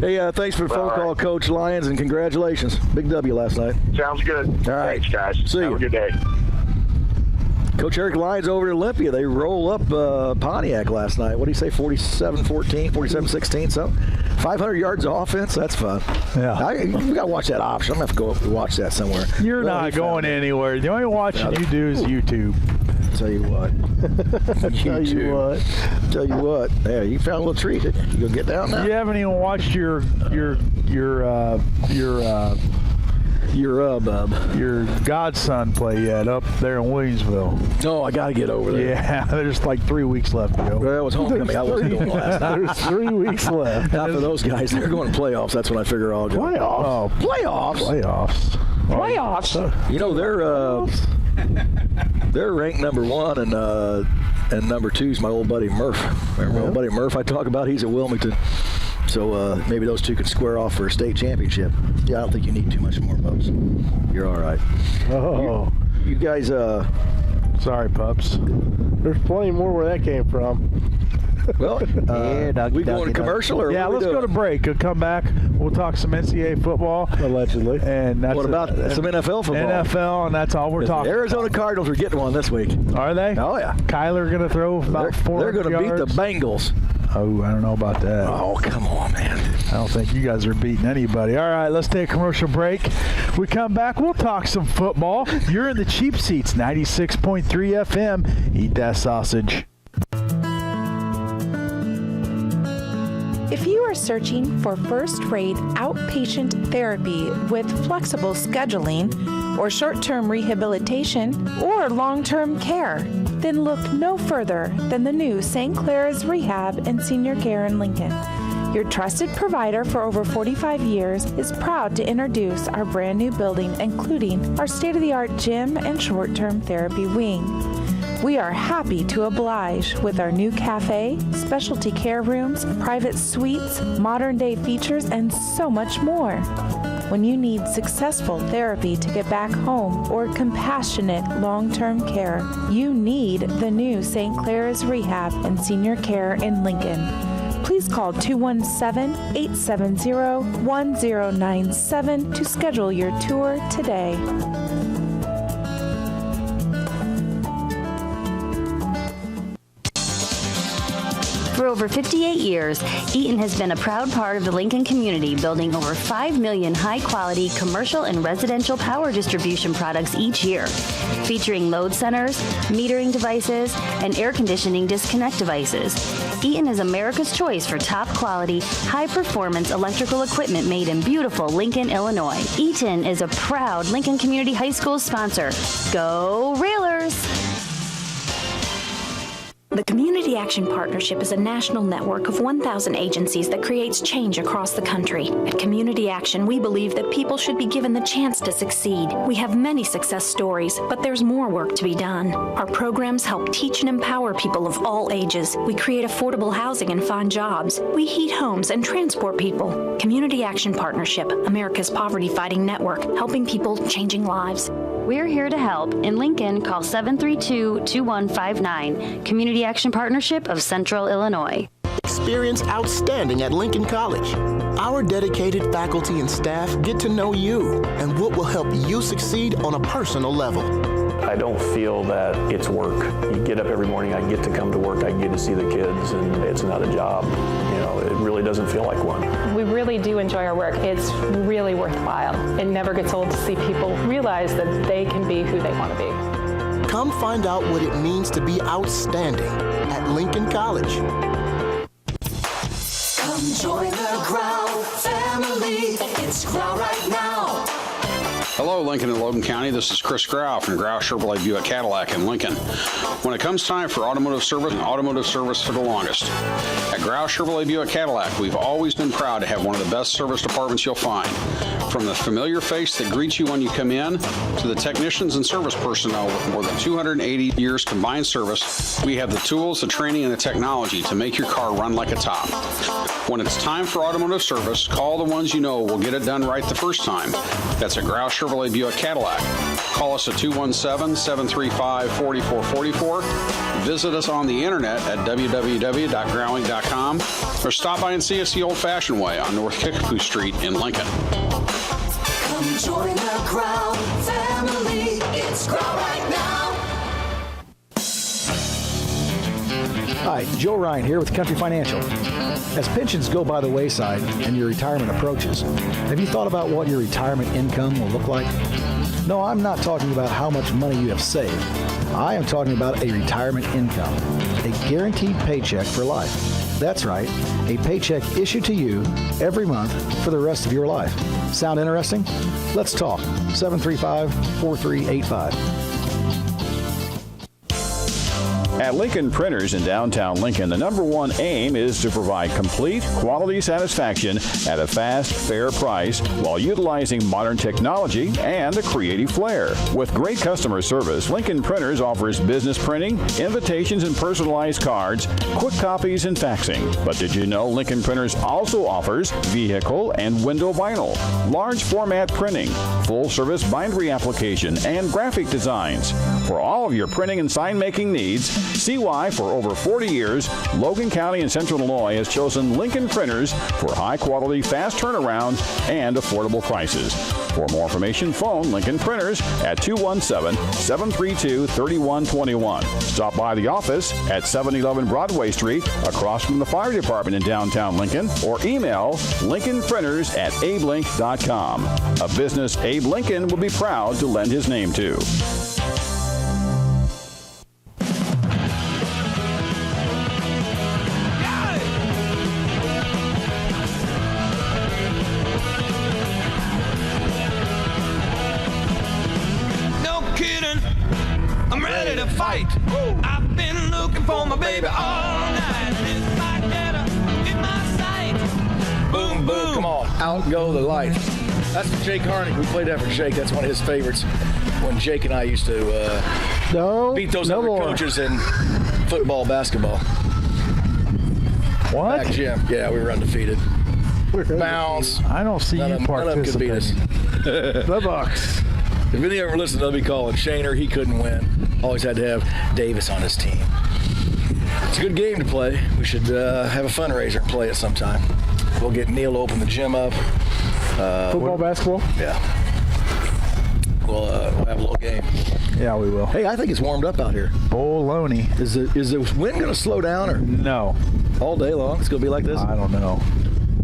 Hey, thanks for the phone call, Coach Lyons, and congratulations. Big W last night. Sounds good. All right. Thanks, guys. See you. Have a good day. Coach Eric Lyons over at Olympia. They roll up Pontiac last night. What do you say, 47-14, 47-16, something? 500 yards of offense. That's fun. Yeah. We got to watch that option. I'm going to have to go watch that somewhere. You're not going anywhere. The only watching you do is YouTube. Tell you what. Tell you what. Yeah, you found a little treat. You go get down now. You haven't even watched your godson play yet up there in Williamsville. No, I got to get over there. Yeah, there's like 3 weeks left to go. Well, it was homecoming. I wasn't going last night. There's 3 weeks left. Not for those guys. They're going to playoffs. That's when I figure I'll go. Playoffs? Oh, playoffs. Playoffs? You know, they're ranked number 1, and number 2 is my old buddy Murph. Remember my old buddy Murph I talk about? He's at Wilmington. So maybe those two could square off for a state championship. Yeah, I don't think you need too much more, Pups. You're all right. Oh. You guys, sorry, Pups. There's plenty more where that came from. Well, we going to commercial or let's go to break. We'll come back. We'll talk some NCAA football. Allegedly. And that's what about some NFL football? NFL, and that's all we're talking Arizona Cardinals are getting one this week. Are they? Oh, yeah. Kyler going to throw about 400 They're going to beat the Bengals. Oh, I don't know about that. Oh, come on, man. I don't think you guys are beating anybody. All right, let's take a commercial break. We come back, we'll talk some football. You're in the cheap seats, 96.3 FM. Eat that sausage. If you are searching for first-rate outpatient therapy with flexible scheduling or short-term rehabilitation or long-term care, then look no further than the new St. Clair's Rehab and Senior Care in Lincoln. Your trusted provider for over 45 years is proud to introduce our brand new building, including our state-of-the-art gym and short-term therapy wing. We are happy to oblige with our new cafe, specialty care rooms, private suites, modern-day features, and so much more. When you need successful therapy to get back home or compassionate long-term care, you need the new St. Clair's Rehab and Senior Care in Lincoln. Please call 217-870-1097 to schedule your tour today. For over 58 years, Eaton has been a proud part of the Lincoln community, building over 5 million high-quality commercial and residential power distribution products each year, featuring load centers, metering devices, and air conditioning disconnect devices. Eaton is America's choice for top-quality, high-performance electrical equipment made in beautiful Lincoln, Illinois. Eaton is a proud Lincoln Community High School sponsor. Go Railers! The Community Action Partnership is a national network of 1,000 agencies that creates change across the country. At Community Action, we believe that people should be given the chance to succeed. We have many success stories, but there's more work to be done. Our programs help teach and empower people of all ages. We create affordable housing and find jobs. We heat homes and transport people. Community Action Partnership, America's poverty-fighting network, helping people, changing lives. We're here to help. In Lincoln, call 732-2159. Community Action Partnership of Central Illinois. Experience outstanding at Lincoln College. Our dedicated faculty and staff get to know you and what will help you succeed on a personal level. I don't feel that it's work. You get up every morning, I get to come to work, I get to see the kids, and it's not a job. You know, it really doesn't feel like one. We really do enjoy our work. It's really worthwhile. It never gets old to see people realize that they can be who they want to be. Come find out what it means to be outstanding at Lincoln College. Come join the Growl family. It's Growl right now. Hello, Lincoln and Logan County. This is Chris Grau from Grau Chevrolet Buick Cadillac in Lincoln. When it comes time for automotive service for the longest. At Grau Chevrolet Buick Cadillac, we've always been proud to have one of the best service departments you'll find. From the familiar face that greets you when you come in, to the technicians and service personnel with more than 280 years combined service, we have the tools, the training, and the technology to make your car run like a top. When it's time for automotive service, call the ones you know will get it done right the first time. That's at Grau Chevrolet Buick Cadillac. Call us at 217-735-4444. Visit us on the internet at www.growing.com or stop by and see us the old-fashioned way on North Kickapoo Street in Lincoln. Come join the Grau family. It's Grau right now. Hi, Joe Ryan here with Country Financial. As pensions go by the wayside and your retirement approaches, have you thought about what your retirement income will look like? No, I'm not talking about how much money you have saved. I am talking about a retirement income, a guaranteed paycheck for life. That's right, a paycheck issued to you every month for the rest of your life. Sound interesting? Let's talk. 735-4385. At Lincoln Printers in downtown Lincoln, the number one aim is to provide complete quality satisfaction at a fast, fair price while utilizing modern technology and a creative flair. With great customer service, Lincoln Printers offers business printing, invitations and personalized cards, quick copies, and faxing. But did you know Lincoln Printers also offers vehicle and window vinyl, large format printing, full service bindery application, and graphic designs? For all of your printing and sign making needs, see why for over 40 years, Logan County and Central Illinois has chosen Lincoln Printers for high quality, fast turnaround, and affordable prices. For more information, phone Lincoln Printers at 217-732-3121. Stop by the office at 711 Broadway Street, across from the fire department in downtown Lincoln, or email lincolnprinters@abelink.com. A business Abe Lincoln will be proud to lend his name to. Fight. I've been looking for my baby all night. This might get her in my sight. Boom, boom. Come on, out go the lights. That's for Jake Harnick. We played that for Jake. That's one of his favorites. When Jake and I used to beat those other coaches in football, basketball. What? Back gym. Yeah, we were undefeated. Bounce. I don't see you participating. None of them could beat us. The Bucks. If any ever listen, they'll be calling Shaner. He couldn't win. Always had to have Davis on his team. It's a good game to play. We should have a fundraiser and play it sometime. We'll get Neil to open the gym up. Football, basketball? Yeah. We'll have a little game. Yeah, we will. Hey, I think it's warmed up out here. Bologna. Is the wind going to slow down or no? All day long? It's going to be like this? I don't know.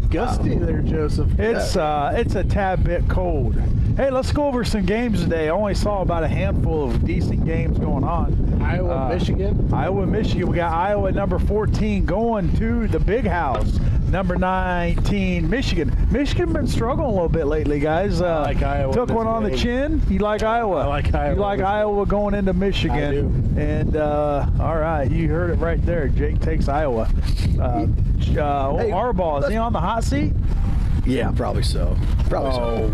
Gusty there, Joseph. It's a tad bit cold. Hey, let's go over some games today. I only saw about a handful of decent games going on. Iowa, Michigan. Iowa, Michigan. We got Iowa number 14 going to the Big House. Number 19, Michigan. Michigan been struggling a little bit lately, guys. I like Iowa. Took one on the chin. You like Iowa? I like Iowa. You like Iowa going into Michigan? I do. And all right, you heard it right there. Jake takes Iowa. Harbaugh, is he on the hot seat? Yeah, probably so. So.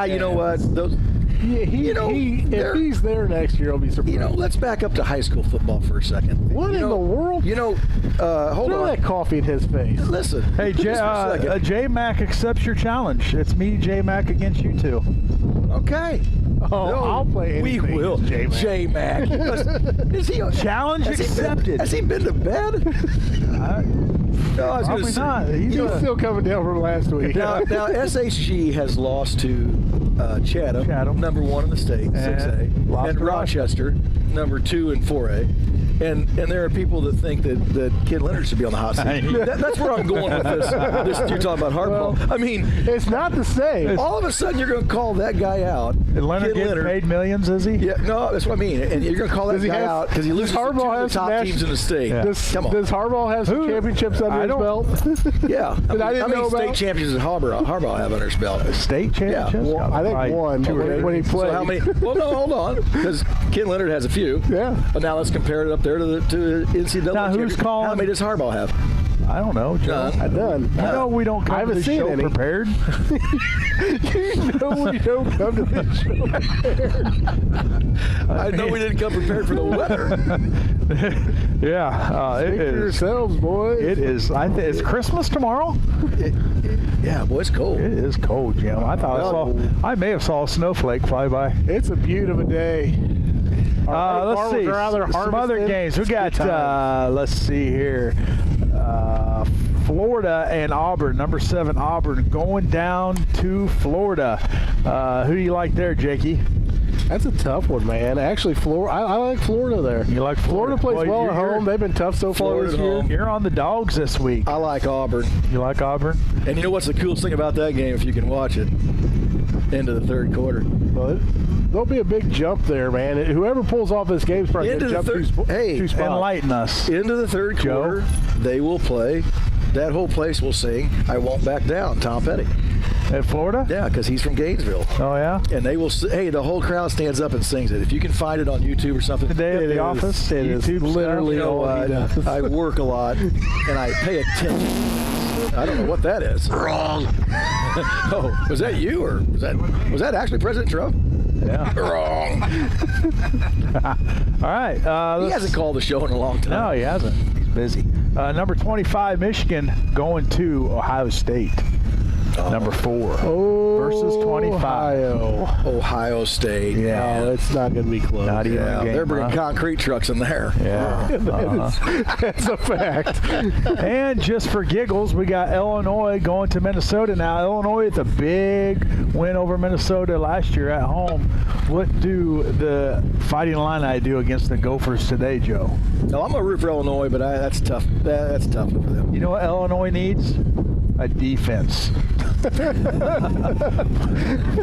You know what? Those. If he's there next year, I'll be surprised. Let's back up to high school football for a second. What in the world? Hold Throw on. that coffee in his face. Listen. Hey, J-Mac accepts your challenge. It's me, J-Mac, against you two. Okay. I'll play anything. We will. J-Mac. Is he challenge accepted? Has he been to bed? No, I was Probably not. He's still coming down from last week. Now SHG has lost to Chatham, number 1 in the state, 6A, and Rochester, number 2 in 4A. And there are people that think that Ken Leonard should be on the hot seat. That's where I'm going with this. You're talking about hardball. Well, I mean, it's not the same. All of a sudden, you're going to call that guy out. And Leonard getting paid millions, is he? Yeah, no, that's what I mean. And you're going to call that guy out because he loses to two of the top teams in the state. Yeah. Come on. Does Harbaugh have some championships under his belt? Yeah. How many state champions does Harbaugh have under his belt? State championships? Yeah. Well, I think one when he played. So how many? Well, no, hold on. Because Ken Leonard has a few. Yeah. But now let's compare it up there to the NCAA. Now, who's calling? How many does Harbaugh have? I don't know, Joe. None. You know we don't come to the show prepared. You know we don't come to this show prepared. I know we didn't come prepared for the weather. Yeah. Speak for yourselves, boys. It is. It's Christmas tomorrow. Yeah, boy, it's cold. It is cold, Jim. I may have saw a snowflake fly by. It's a beautiful day. Let's see. Some other games. We got, let's see here. Florida and Auburn, number 7 Auburn, going down to Florida. Who do you like there, Jakey? That's a tough one, man. Actually, I like Florida there. You like Florida? Plays well at home. They've been tough so far this year. You're on the Dogs this week. I like Auburn. You like Auburn? And you know what's the coolest thing about that game, if you can watch it? Into the third quarter. Well, there'll be a big jump there, man. Whoever pulls off this game is probably going to jump two spots. Enlighten us. Into the third quarter, they will play. That whole place will sing, "I Won't Back Down," Tom Petty. At Florida? Yeah, because he's from Gainesville. Oh, yeah? And they will the whole crowd stands up and sings it. If you can find it on YouTube or something. Today at the office? It is literally I work a lot, and I pay attention. I don't know what that is. Wrong. Oh, was that you, or was that actually President Trump? Yeah. Wrong. All right. He hasn't called the show in a long time. No, he hasn't. He's busy. Number 25, Michigan, going to Ohio State. Number 4 versus 25. Ohio State. Yeah, it's not going to be close. Not even a game. They're bringing concrete trucks in there. Yeah, that's a fact. And just for giggles, we got Illinois going to Minnesota now. Illinois with a big win over Minnesota last year at home. What do the Fighting Illini do against the Gophers today, Joe? No, I'm going to root for Illinois, but that's tough. That's tough for them. You know what Illinois needs? A defense.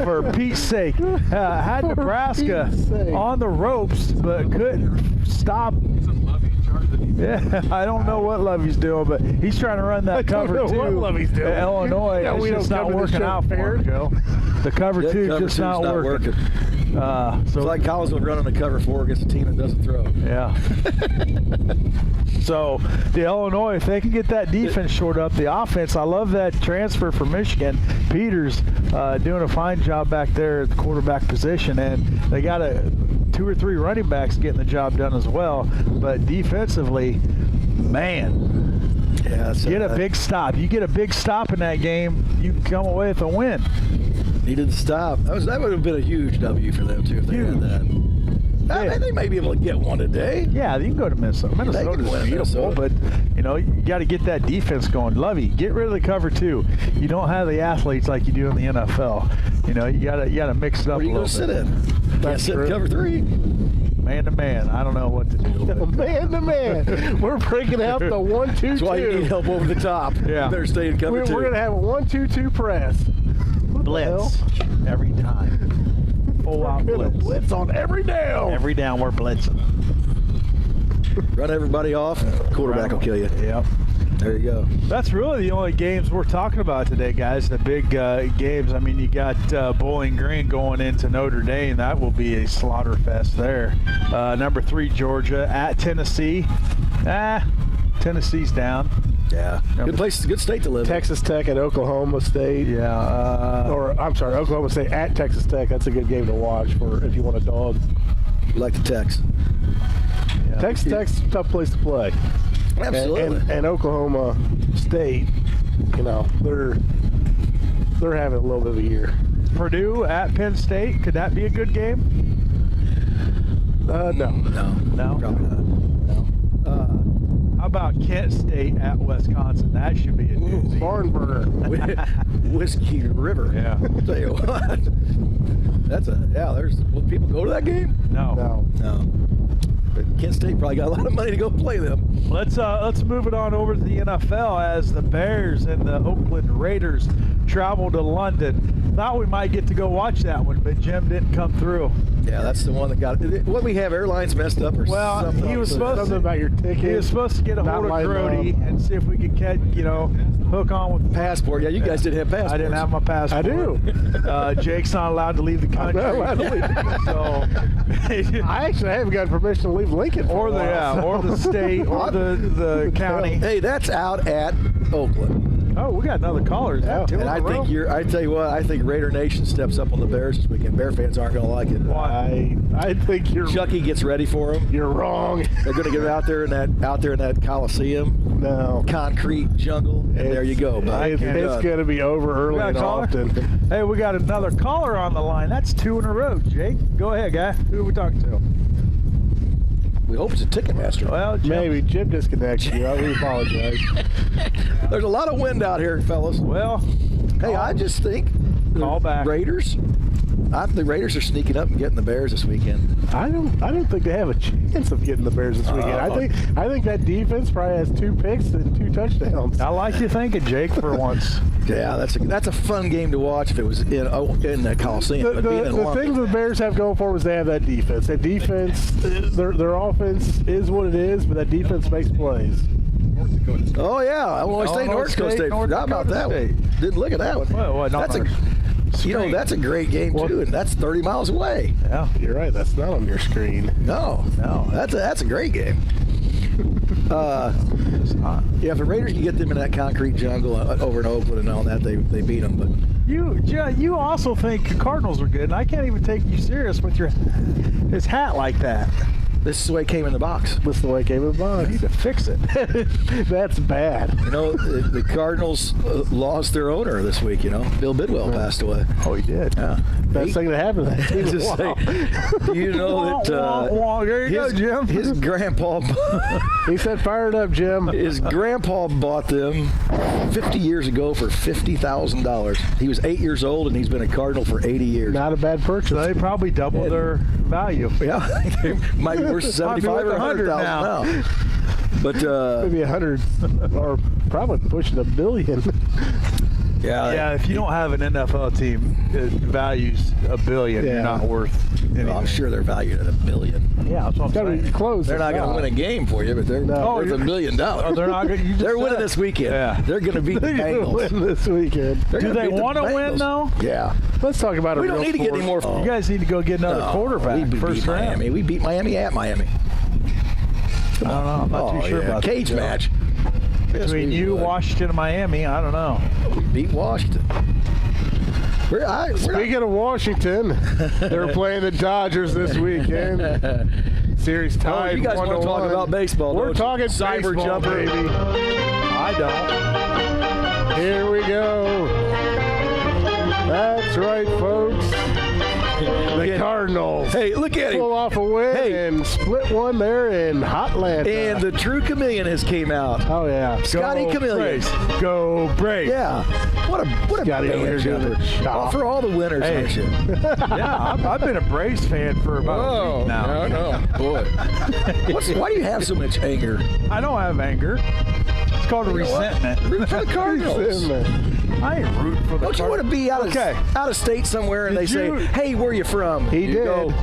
For Pete's sake. Had Nebraska on the ropes, but couldn't stop. Yeah, I don't know what Lovey's doing, but he's trying to run that cover 2 at Illinois. Yeah, it's just not working out for him, Joe. The cover 2 just not working. So it's like Collinsville running a cover 4 against a team that doesn't throw. Yeah. So the Illinois, if they can get that defense shored up, the offense, I love that transfer from Michigan. Peters doing a fine job back there at the quarterback position, and they got 2 or 3 running backs getting the job done as well. But defensively, man, get a big stop. You get a big stop in that game, you come away with a win. Needed to stop. That would have been a huge W for them too if they had that. They may be able to get one today. Yeah, you can go to Minnesota. Minnesota's beautiful, but you got to get that defense going. Lovey, get rid of the cover 2. You don't have the athletes like you do in the NFL. You got to mix it up a little bit. Where are you going to sit in? That's sit in cover 3. Man to man. I don't know what to do. Man to man. We're breaking out the 1-2-2. That's why you need help over the top. Yeah. You better stay in cover 2. We're going to have a 1-2-2 press. Blitz every time. Full out blitz on every down. Every down we're blitzing. Run everybody off. Quarterback will kill you. Yep. There you go. That's really the only games we're talking about today, guys. The big games. I mean, you got Bowling Green going into Notre Dame. That will be a slaughter fest there. Number 3, Georgia at Tennessee. Tennessee's down. Yeah. Good place, good state to live. Texas Tech at Oklahoma State. Yeah. Oklahoma State at Texas Tech. That's a good game to watch for if you want a dog. You like the Tex. Yeah. Texas Tech's a tough place to play. Absolutely. And Oklahoma State, they're having a little bit of a year. Purdue at Penn State. Could that be a good game? No. Probably not. How about Kent State at Wisconsin? That should be a doozy. Barn burner. Whiskey River. Yeah. I'll tell you what. Will people go to that game? No. But Kent State probably got a lot of money to go play them. Let's move it on over to the NFL as the Bears and the Oakland Raiders travel to London. Thought we might get to go watch that one, but Jim didn't come through. Yeah, that's the one that got it. What, we have airlines messed up or something? He was supposed to about your ticket. He was supposed to get a hold of Grody and see if we could catch, hook on with the passport. Yeah, you guys didn't have passports. I didn't have my passport. I do. Jake's not allowed to leave the country. I'm not allowed to leave. So I actually haven't gotten permission to leave Lincoln or the state or the county. Hey, that's out at Oakland. Oh, we got another caller. And I tell you what, I think Raider Nation steps up on the Bears this weekend. Bear fans aren't going to like it. I think Chucky gets ready for them. You're wrong. They're going to get out there in that Coliseum. No. Concrete jungle. And there you go. It's going to be over early and often. Hey, we got another caller on the line. That's 2 in a row, Jake. Go ahead, guy. Who are we talking to? We hope it's a Ticketmaster. Well, maybe Jim disconnected you. We apologize. There's a lot of wind out here, fellas. Well, hey, I just think the Raiders. The Raiders are sneaking up and getting the Bears this weekend. I don't think they have a chance of getting the Bears this weekend. I think that defense probably has 2 picks and 2 touchdowns. I like you thinking, Jake, for once. Yeah, that's a fun game to watch if it was in the Coliseum. The thing the Bears have going for is they have that defense. That defense, their offense is what it is, but that defense makes plays. Oh yeah, Illinois State, North Dakota State. Forgot about that one. Didn't look at that one. That's a great game too, and that's 30 miles away. Yeah, you're right. That's not on your screen. No, that's a great game. Yeah, if the Raiders can get them in that concrete jungle over in Oakland and all that, they beat them. But you also think the Cardinals are good, and I can't even take you serious with his hat like that. This is the way it came in the box. This is the way it came in the box. You need to fix it. That's bad. The Cardinals lost their owner this week. Bill Bidwell passed away. Oh, he did. Yeah. Best thing that happened. Do you know that there you go, Jim. His grandpa he said fire it up, Jim. His grandpa bought them 50 years ago for $50,000. He was 8 years old and he's been a Cardinal for 80 years. Not a bad purchase. They probably doubled their value. Yeah, they might be worth 75 or 100,000 now. But maybe 100 or probably pushing $1 billion. Yeah, if you don't have an NFL team that values $1 billion, you're not worth anything. Well, I'm sure they're valued at $1 billion. Yeah, that's what I'm saying. Close. They're not going to win a game for you, but they're worth $1 billion. Oh, they're not going. They're winning this weekend. Yeah. They're going to beat the Bengals. Win this weekend. Do they want to win though? Yeah. Let's talk about it. We don't need to get any more. You guys need to go get another quarterback. We first beat round. Miami. We beat Miami at Miami. I don't know. I'm not too sure about cage that. match Between you, Washington, and Miami, I don't know. We beat Washington. Speaking of Washington, they're playing the Dodgers this weekend. Series tied. You guys want to talk about baseball? We're talking cyber baseball, jumper, baby. I don't. Here we go. That's right, folks. The Cardinals. Hey, look at him. Pull off a win and split one there in Hotlanta. And the true chameleon has came out. Oh yeah, Scotty Chameleon. Go Braves. Yeah. What a Scotty band over here doing jumper. the For all the winners, aren't you? Yeah, I've been a Braves fan for about a week now. No, boy. Why do you have so much anger? I don't have anger. It's called resentment. Root for the Cardinals. I ain't rooting for the Don't you want to be out of state somewhere and they say, hey, where are you from? He did. Go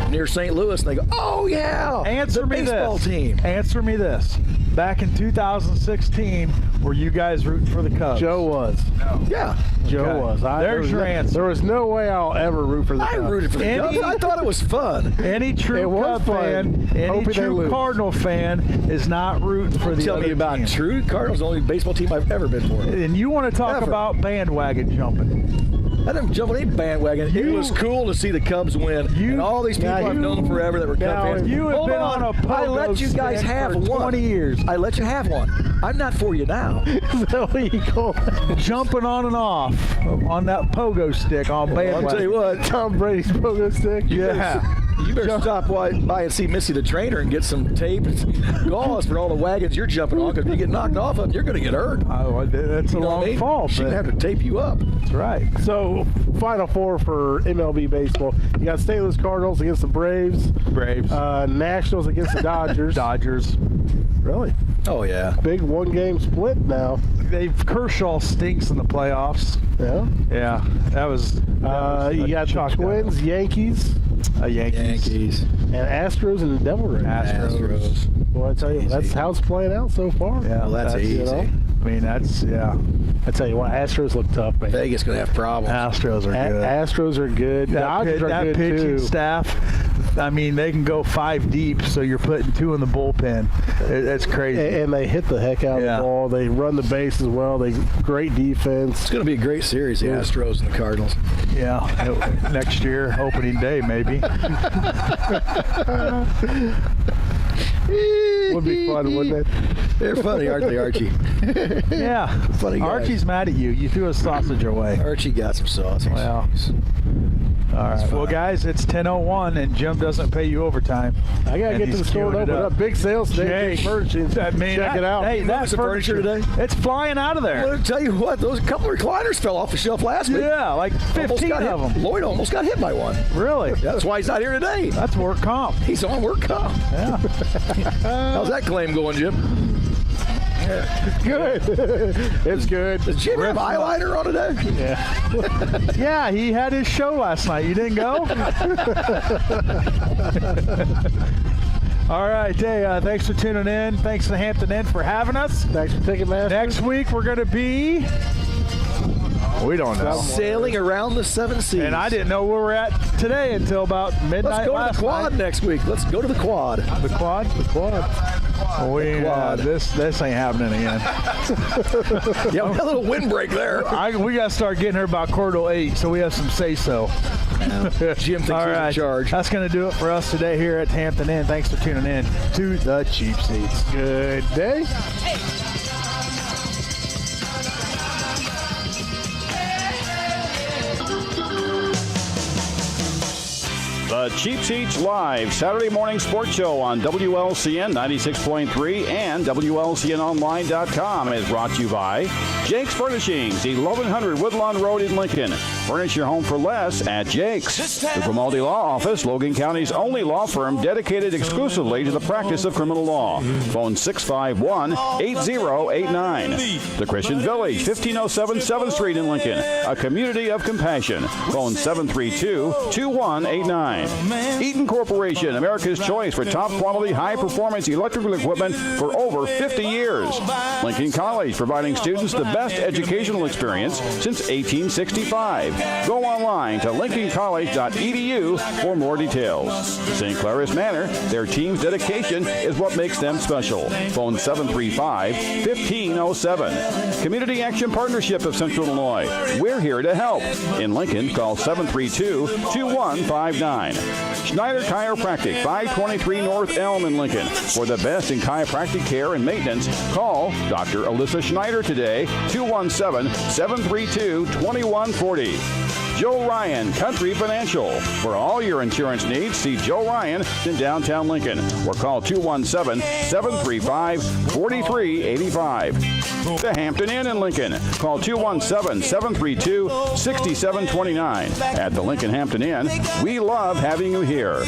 near St. Louis and they go, oh, yeah. Answer me baseball this. team. Answer me this. Back in 2016, were you guys rooting for the Cubs? Joe was. No. Yeah. Joe was. There's your answer. There was no way I'll ever root for the Cubs. I rooted for the Cubs. I thought it was fun. Any true Cub fan, any true Cardinal fan is not rooting for the Tell other me about team. true Cardinals, the only baseball team I've ever been for. And you want to talk about bandwagon jumping. I didn't jump on any bandwagon. It was cool to see the Cubs win. And all these people I've known forever that were Cub fans. You have been on a I let you guys have for 20 years. I let you have one. I'm not for you now. Jumping on and off on that pogo stick on bandwagon. I'll tell you what. Tom Brady's pogo stick. Yeah. You better stop by and see Missy the trainer and get some tape and gauze for all the wagons you're jumping on, because if you get knocked off of them, you're going to get hurt. That's a long fall. She's going to have to tape you up. That's right. So, Final Four for MLB baseball. You got St. Louis Cardinals against the Braves. Nationals against the Dodgers. Dodgers. Really? Oh, yeah. Big one-game split now. Kershaw stinks in the playoffs. Yeah? Yeah. That was you got the Twins, Yankees. Yankees. And Astros and the Devil Rays. Astros. Well, I tell you, that's how it's playing out so far. Yeah, well, that's easy. You know? I mean, that's, yeah. I tell you what, Astros look tough, man. Vegas going to have problems. Astros are good. Astros are good. Dodgers are good, too. That pitching staff, I mean, they can go 5 deep, so you're putting 2 in the bullpen. That's crazy. And they hit the heck out of the ball. They run the base as well. Great defense. It's going to be a great series, the Astros and the Cardinals. Yeah, next year, opening day, maybe. Would be fun, wouldn't it? They're funny, aren't they, Archie? Yeah. Funny guys. Archie's mad at you. You threw a sausage away. Archie got some sausage. Well, all right. Well, guys, it's 10:01, and Jim doesn't pay you overtime. I got to get to the store and open up. Big sales today. Check it out. Hey, that's furniture today. It's flying out of there. Well, I'll tell you what, those couple of recliners fell off the shelf last week. Yeah, like 15 of them. Lloyd almost got hit by one. Really? That's why he's not here today. That's work comp. He's on work comp. Yeah. How's that claim going, Jim? It's good. It's good. Does Jim have eyeliner on today? Yeah. Yeah, he had his show last night. You didn't go? All right. Hey, thanks for tuning in. Thanks to Hampton Inn for having us. Thanks for taking me. Next week, we're going to be... We don't know. Sailing around the 7 seas. And I didn't know where we're at today until about midnight. Let's go to the quad next week. Let's go to the quad. The quad? The quad. This ain't happening again. Yeah, we got a little windbreak there. We got to start getting her about 8:15, so we have some say-so. Yeah. Jim thinks he's in charge. That's going to do it for us today here at Hampton Inn. Thanks for tuning in to the Cheap Seats. Good day. The Cheap Seats Live Saturday morning sports show on WLCN 96.3 and WLCNonline.com is brought to you by Jake's Furnishings, 1100 Woodlawn Road in Lincoln. Furnish your home for less at Jake's. The Grimaldi Law Office, Logan County's only law firm dedicated exclusively to the practice of criminal law. Phone 651-8089. The Christian Village, 1507 7th Street in Lincoln, a community of compassion. Phone 732-2189. Eaton Corporation, America's choice for top quality, high performance electrical equipment for over 50 years. Lincoln College, providing students the best educational experience since 1865. Go online to lincolncollege.edu for more details. St. Claris Manor, their team's dedication is what makes them special. Phone 735-1507. Community Action Partnership of Central Illinois. We're here to help. In Lincoln, call 732-2159. Schneider Chiropractic, 523 North Elm in Lincoln. For the best in chiropractic care and maintenance, call Dr. Alyssa Schneider today, 217-732-2140. Joe Ryan, Country Financial. For all your insurance needs, see Joe Ryan in downtown Lincoln or call 217-735-4385. The Hampton Inn in Lincoln. Call 217-732-6729. At the Lincoln Hampton Inn, we love having you here.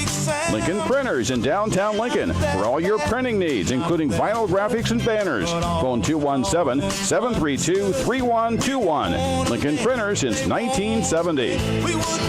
Lincoln Printers in downtown Lincoln. For all your printing needs, including vinyl graphics and banners. Phone 217-732-3121. Lincoln Printers since 1970.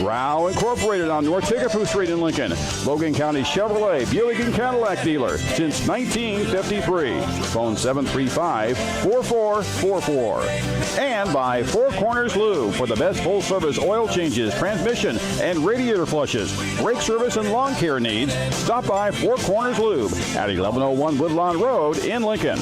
Row Incorporated on North Kickapoo Street in Lincoln. Logan County Chevrolet, Buick, and Cadillac dealer since 1953. Phone 735-4444. And by Four Corners Lube for the best full-service oil changes, transmission, and radiator flushes, brake service, and lawn care needs. Stop by Four Corners Lube at 1101 Woodlawn Road in Lincoln.